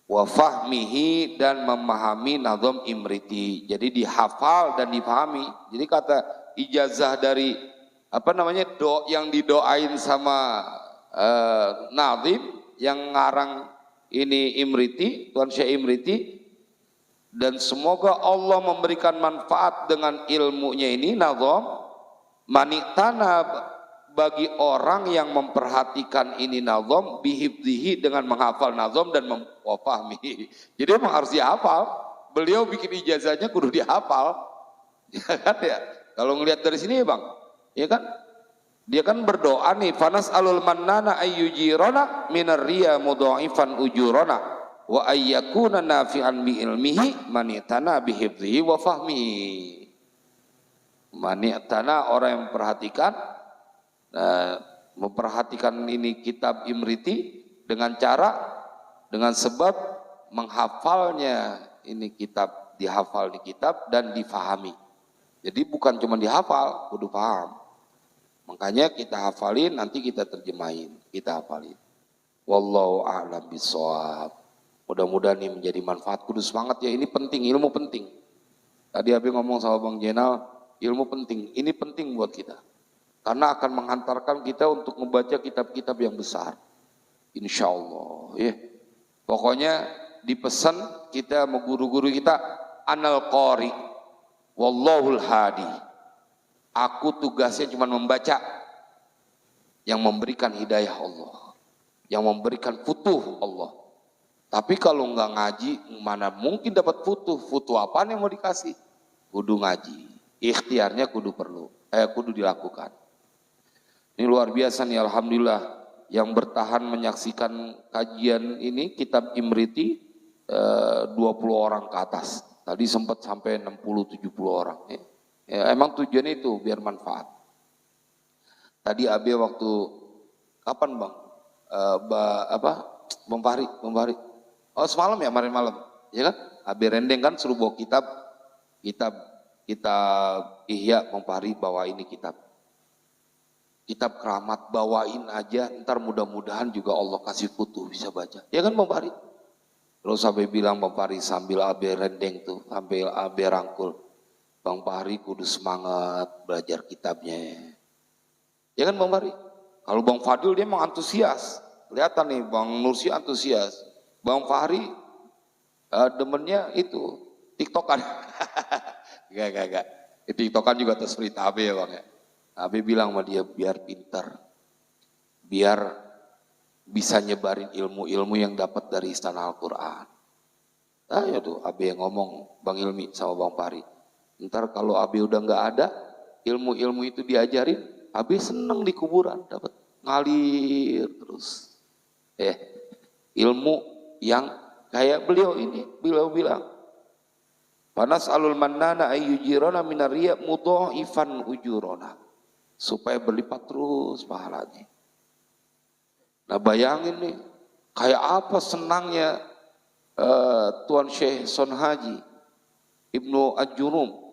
wa fahmihi dan memahami nazam Imriti. Jadi dihafal dan dipahami. Jadi kata ijazah dari yang didoain sama nazim yang ngarang ini Imriti, Tuan Syekh Imriti, dan semoga Allah memberikan manfaat dengan ilmunya ini nazam maniktana bagi orang yang memperhatikan ini nazam bihifzihi dengan menghafal nazam dan memfahmi. Jadi memang harus dihafal. Beliau bikin ijazahnya kudu dihafal. Ya kan ya? Kalau ngelihat dari sini ya Bang, ya kan? Dia kan berdoa nih, fanas alul mannana ayyujirona minar riya mudha'ifan ujurona wa ayyakuna nafi'an bi ilmihi manitana bihifzihi wa fahmihi. Manitana orang yang memperhatikan ini kitab Imriti dengan sebab menghafalnya ini kitab, dihafal di kitab dan difahami. Jadi bukan cuma dihafal, kudu paham. Makanya kita hafalin, nanti kita terjemahin, kita hafalin. Wallahu a'lam bishawab. Mudah-mudahan ini menjadi manfaat. Kudu semangat ya, ini penting, ilmu penting. Tadi Abi ngomong sama Bang Jenal, ilmu penting, ini penting buat kita. Karena akan menghantarkan kita untuk membaca kitab-kitab yang besar. Insya Allah. Ya. Pokoknya dipesan kita sama guru-guru kita, anal qari, wallahul hadi. Aku tugasnya cuma membaca, yang memberikan hidayah Allah, yang memberikan futuh Allah. Tapi kalau nggak ngaji, mana mungkin dapat futuh? Futuh apaan yang mau dikasih? Kudu ngaji. Ikhtiarnya kudu dilakukan. Ini luar biasa nih, alhamdulillah yang bertahan menyaksikan kajian ini kitab Imriti 20 orang ke atas. Tadi sempat sampai 60-70 orang. Ya, emang tujuannya itu biar manfaat. Tadi Abe waktu kapan Bang? Bang Fahri. Oh semalam ya, kemarin malam. Ya kan? Abe rendeng kan suruh bawa kitab Ihya, Bang Fahri bawa ini kitab keramat, bawain aja, ntar mudah-mudahan juga Allah kasih futuh bisa baca. Ya kan Bang Fahri? Terus Abe bilang Bang Fahri sambil Abe rendeng tuh, sambil Abe rangkul. Bang Fahri kudu semangat belajar kitabnya. Ya kan Bang Fahri? Kalau Bang Fadil dia memang antusias. Kelihatan nih Bang Nursi antusias. Bang Fahri demennya itu TikTokan. Gak. TikTokan juga atas berita Abe ya Bang ya. Abe bilang sama dia biar pintar. Biar bisa nyebarin ilmu-ilmu yang dapat dari istana Al-Quran. Ya tuh Abe yang ngomong Bang Ilmi sama Bang Fahri. Ntar kalau Abi udah nggak ada, ilmu-ilmu itu diajarin, Abi seneng di kuburan, dapat ngalir terus. Ilmu yang kayak beliau bilang, panas alul mannana ayyujirona minariya mudha'ifan ujurona, supaya berlipat terus pahalanya. Nah bayangin nih, kayak apa senangnya Tuan Syekh Son Haji Ibnu Ad-Jurum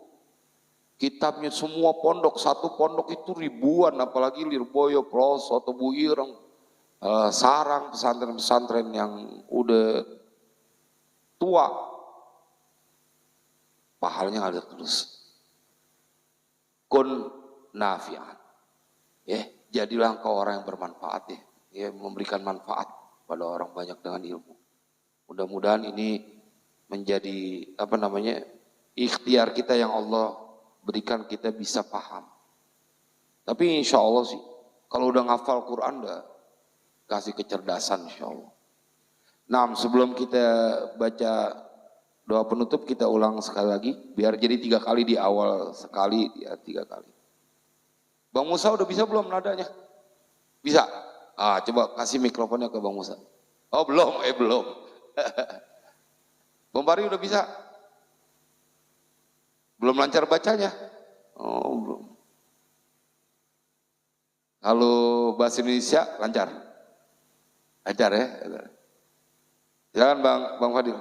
Kitabnya semua pondok, satu pondok itu ribuan, apalagi Lirboyo, Ploso, atau Buireng, Sarang, pesantren-pesantren yang udah tua, pahalanya ada terus. Kun nafi'an, ya, jadilah engkau orang yang bermanfaat, ya, memberikan manfaat pada orang banyak dengan ilmu. Mudah-mudahan ini menjadi ikhtiar kita yang Allah berikan, kita bisa paham. Tapi insya Allah sih, kalau udah ngafal Quran udah kasih kecerdasan insya Allah. Nah, sebelum kita baca doa penutup, kita ulang sekali lagi, biar jadi 3 kali di awal sekali, ya 3 kali. Bang Musa udah bisa belum nadanya? Bisa? Coba kasih mikrofonnya ke Bang Musa. Oh belum, belum. Bang Pari udah bisa? Belum lancar bacanya? Oh belum. Halo bahasa Indonesia lancar? Lancar ya? Silakan Bang Fadil.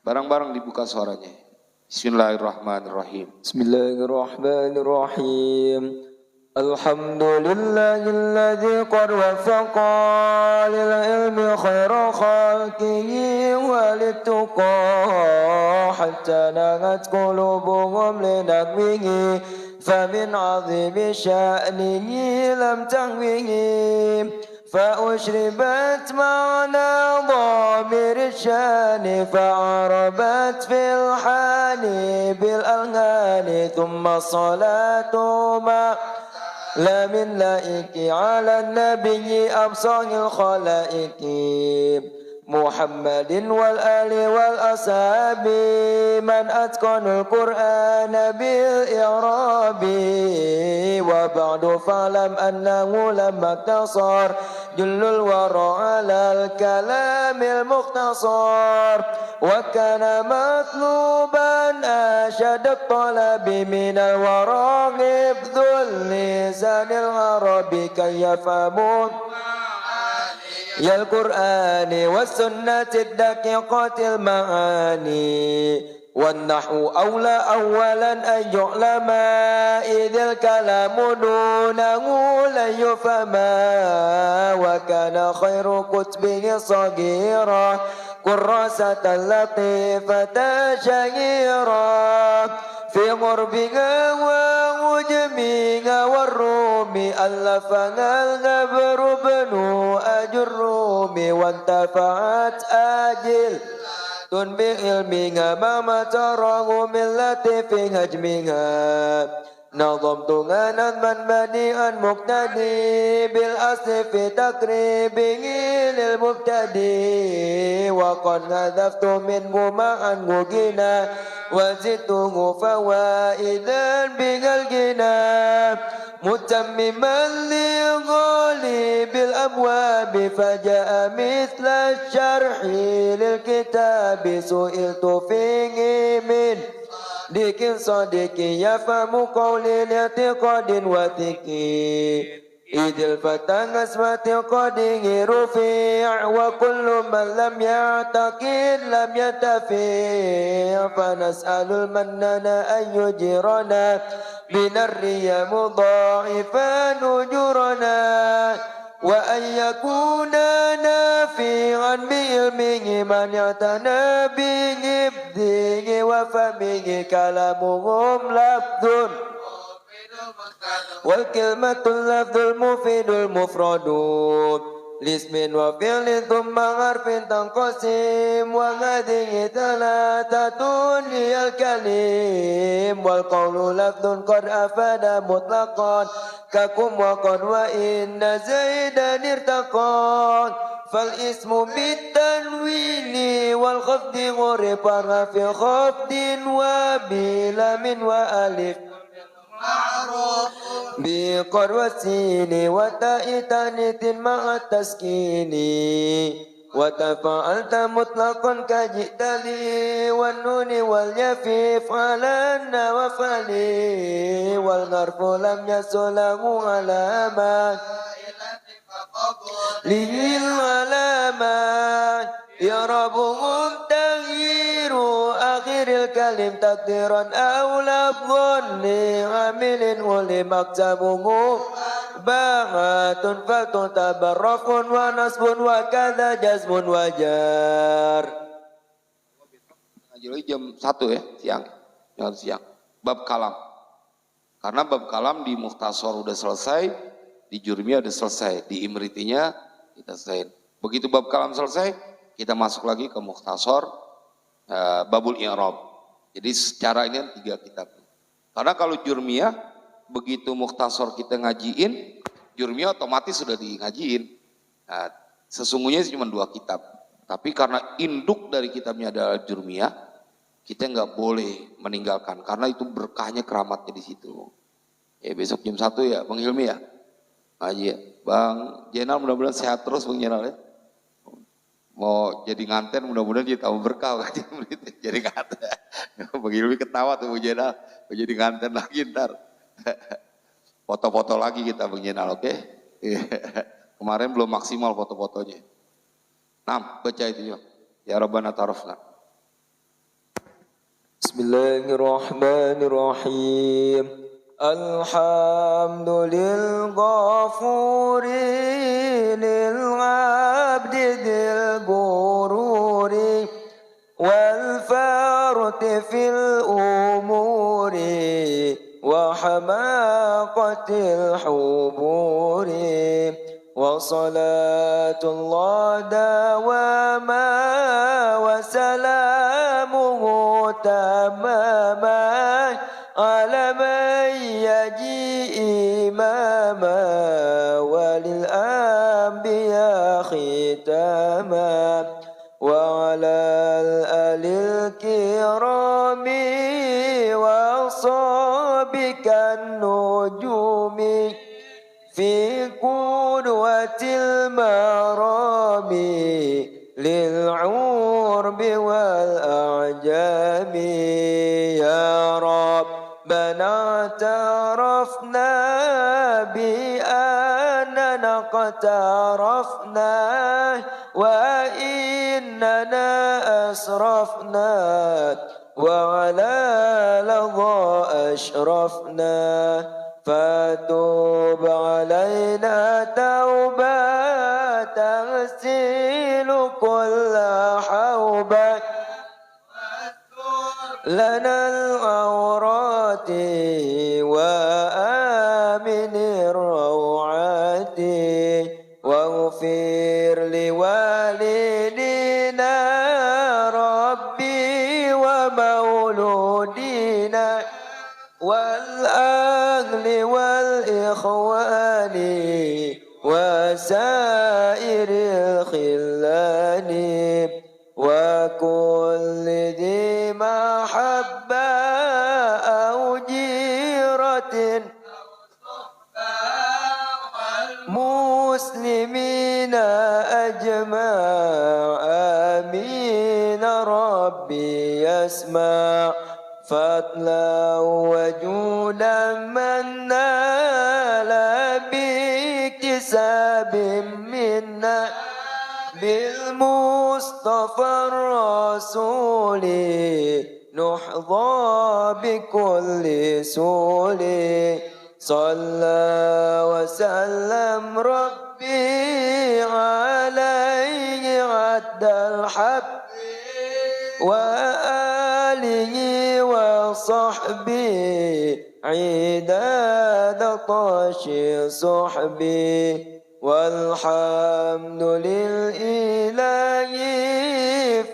Barang-barang dibuka suaranya. Bismillahirrahmanirrahim. Bismillahirrahmanirrahim. Alhamdulillahilladzi qad wafaqa lil ilmi khaira khalqihi walituqa hatta nagat qulubuhum linadwihi famin azimi sya'nihi lam tahwihi فأشربت معنى ضامر الشان فعربت في الحال بالألهان ثم الصلاة ما لا من لائك على النبي أبصر الخلائق محمد والآل والأصحاب من أتقن القرآن بالإعراب وبعد فاعلم أنه لما اقتصر جل الورى على الكلام المختصر وكان مطلوبا أشد الطلب من الورى حفظ اللسان العربي كي يفهمون يا القرآن والسنة الدقيقة المعاني والنحو أولى أولا أن يعلم إذ الكلام دونه لن يفهم وكان خير كتبه صغيرا كراسة لطيفة شهيرا في غربها وعجمها والروم ألفها الغبر بن أجروم وانتفعت آجل بعلمها ما تراه من لطيف هجمها نظمتها نظما بديعا مقتدي بالأصل في تقريبه للمبتدي وقد هدفت منه معا غنى وزدته فوائدا بها الغنى متمما لغالب الأبواب فجاء مثل الشرح للكتاب سئلت فيه من ديك صديق يفهم قولي لاعتقاد وثقي إذ الفتى نسمة قده رفيع وكل من لم يعتقد لم ينتفع فنسأل المنان أن يجيرنا من الرياء مضاعفا أجورنا وأن يكون نافعا بعلمه من اعتنى بحفظه وفهمه كلامهم لفظ والكلمة اللفظ المفيد المفرد لاسم وفعل ثم حرف تنقسم وهذه ثلاثة هي الكلم والقول لفظ قد أفاد مطلقا ككم وقد وإن زيدا ارتقى فالاسم بالتنوين والخفض غرفها في خفض وبلام وألف بقر والسين وتاء تانيث مع التسكين وتفعلت مطلقا كجئت لي والنون واليفيف على النوافلي والغرف لم يسله علامات للعلامات يا رب تغيير آخر الكلم تقديرا أو لفظ لعامل ولمكتبه باعة فتعتبر رفع ونصب وكذا جزم وجار. Ngaji lagi jam 1 ya, siang. Bab kalam. Karena bab kalam di Mukhtasar udah selesai, di Jurmiyah udah selesai, di Imritinya kita selesai. Begitu bab kalam selesai, kita masuk lagi ke Mukhtasar Babul I'rab. Jadi secara ini 3 kitab. Karena kalau Jurmiyah begitu Mukhtasar kita ngajiin, Jurmiyah otomatis sudah di ngajiin. Nah, sesungguhnya cuma 2 kitab. Tapi karena induk dari kitabnya adalah Jurmiyah, kita nggak boleh meninggalkan karena itu berkahnya, keramatnya di situ. Ya besok jam 1 ya, Bang Hilmi ya. Ngaji ya. Bang Jenal mudah-mudahan sehat terus Bang Jenal ya. Mau jadi nganten mudah-mudahan dia tahu berkah kan jadi nganten. Bang Hilmi ketawa tuh Bang Jenal, mau jadi nganten lagi ntar. Foto-foto lagi kita Bang Jenal, oke? Kemarin belum maksimal foto-fotonya. Nah, baca itu ya. Ya Rabbana tarafna. Bismillahirrahmanirrahim. Alhamdulillah ghafuri lil abdi dil gururi wal farti fil umuri wa hamaqatil huburi wa salatullah dawama wa salamuhu tamama ala man yaji imama walil anbiya khitama wa ala alil kirami wa sabikan nujumi fi qudwatil marami lil urbi wal a'jami ya Rabbana tarafna bi annana qatarafna wa innana asrafna wa ala ladha ashrafna فتوب علينا توبة تغسل كل حوبة لنا العورات وآمن الروعات واغفر لوالدينا ربي ومولودينا والأهل والإخوان وسائر الخلان وكل ذي محبة أو جيرة مسلمين أجمع آمين ربي يسمع فضلا وجودا من نال باكتساب منا بالمصطفى الرسول نحظى بكل سول صلى وسلم ربي عليه عد الحب وآله وصحبه عداد طاش صحبي والحمد لله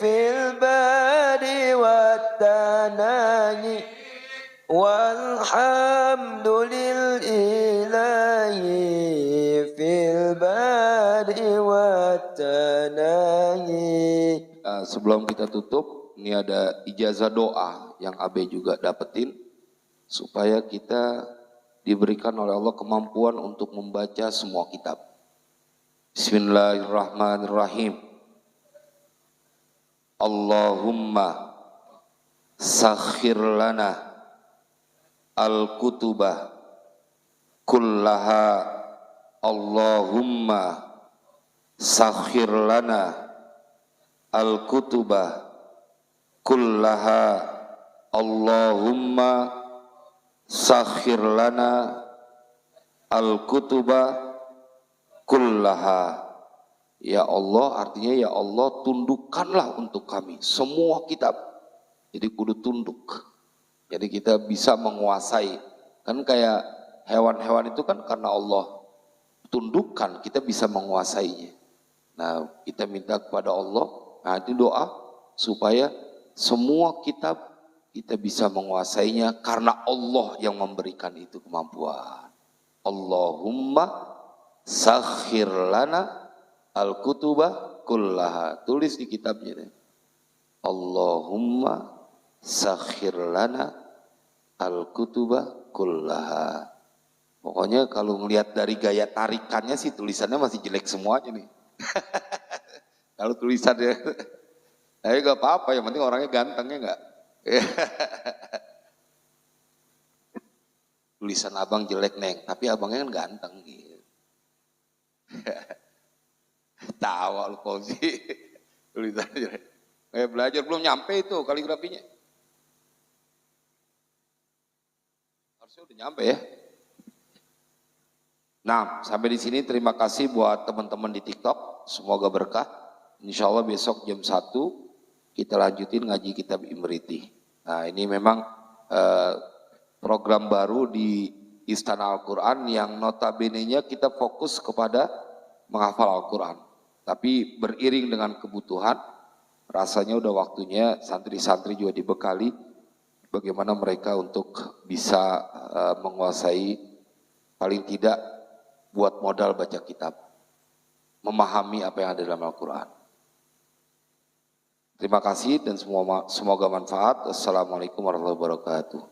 في البر والتناهي والحمد لله في البر والتناهي. Sebelum kita tutup, ini ada ijazah doa yang Abe juga dapetin supaya kita diberikan oleh Allah kemampuan untuk membaca semua kitab. Bismillahirrahmanirrahim. Allahumma sakhir lana al-kutubah kullaha. Allahumma sakhir lana al-kutuba kullaha Allahumma sakhir lana al-kutuba kullaha. Ya Allah, artinya ya Allah tundukkanlah untuk kami semua kitab. Jadi kudu tunduk. Jadi kita bisa menguasai. Kan kayak hewan-hewan itu kan karena Allah tundukkan, kita bisa menguasainya. Nah, kita minta kepada Allah, nah itu doa supaya semua kitab kita bisa menguasainya karena Allah yang memberikan itu kemampuan. Allahumma sakhir lana al-kutuba kullaha. Tulis di kitabnya deh. Allahumma sakhir lana al-kutuba kullaha. Pokoknya kalau ngelihat dari gaya tarikannya sih tulisannya masih jelek semuanya nih. Kalau tulisannya, tapi gak apa-apa, yang penting orangnya gantengnya enggak. Tulisan abang jelek neng, tapi abangnya kan ganteng gitu. Tawa lu kau sih, tulisannya jelek. Kayak belajar belum nyampe itu kaligrafinya. Harusnya udah nyampe ya. Nah, sampai di sini terima kasih buat teman-teman di TikTok. Semoga berkah. Insya Allah besok jam 1 kita lanjutin ngaji kitab Imriti. Nah, ini memang program baru di Istana Al-Quran yang notabene-nya kita fokus kepada menghafal Al-Quran. Tapi beriring dengan kebutuhan, rasanya udah waktunya santri-santri juga dibekali bagaimana mereka untuk bisa menguasai paling tidak buat modal baca kitab, memahami apa yang ada dalam Al-Quran. Terima kasih dan semoga manfaat. Assalamualaikum warahmatullahi wabarakatuh.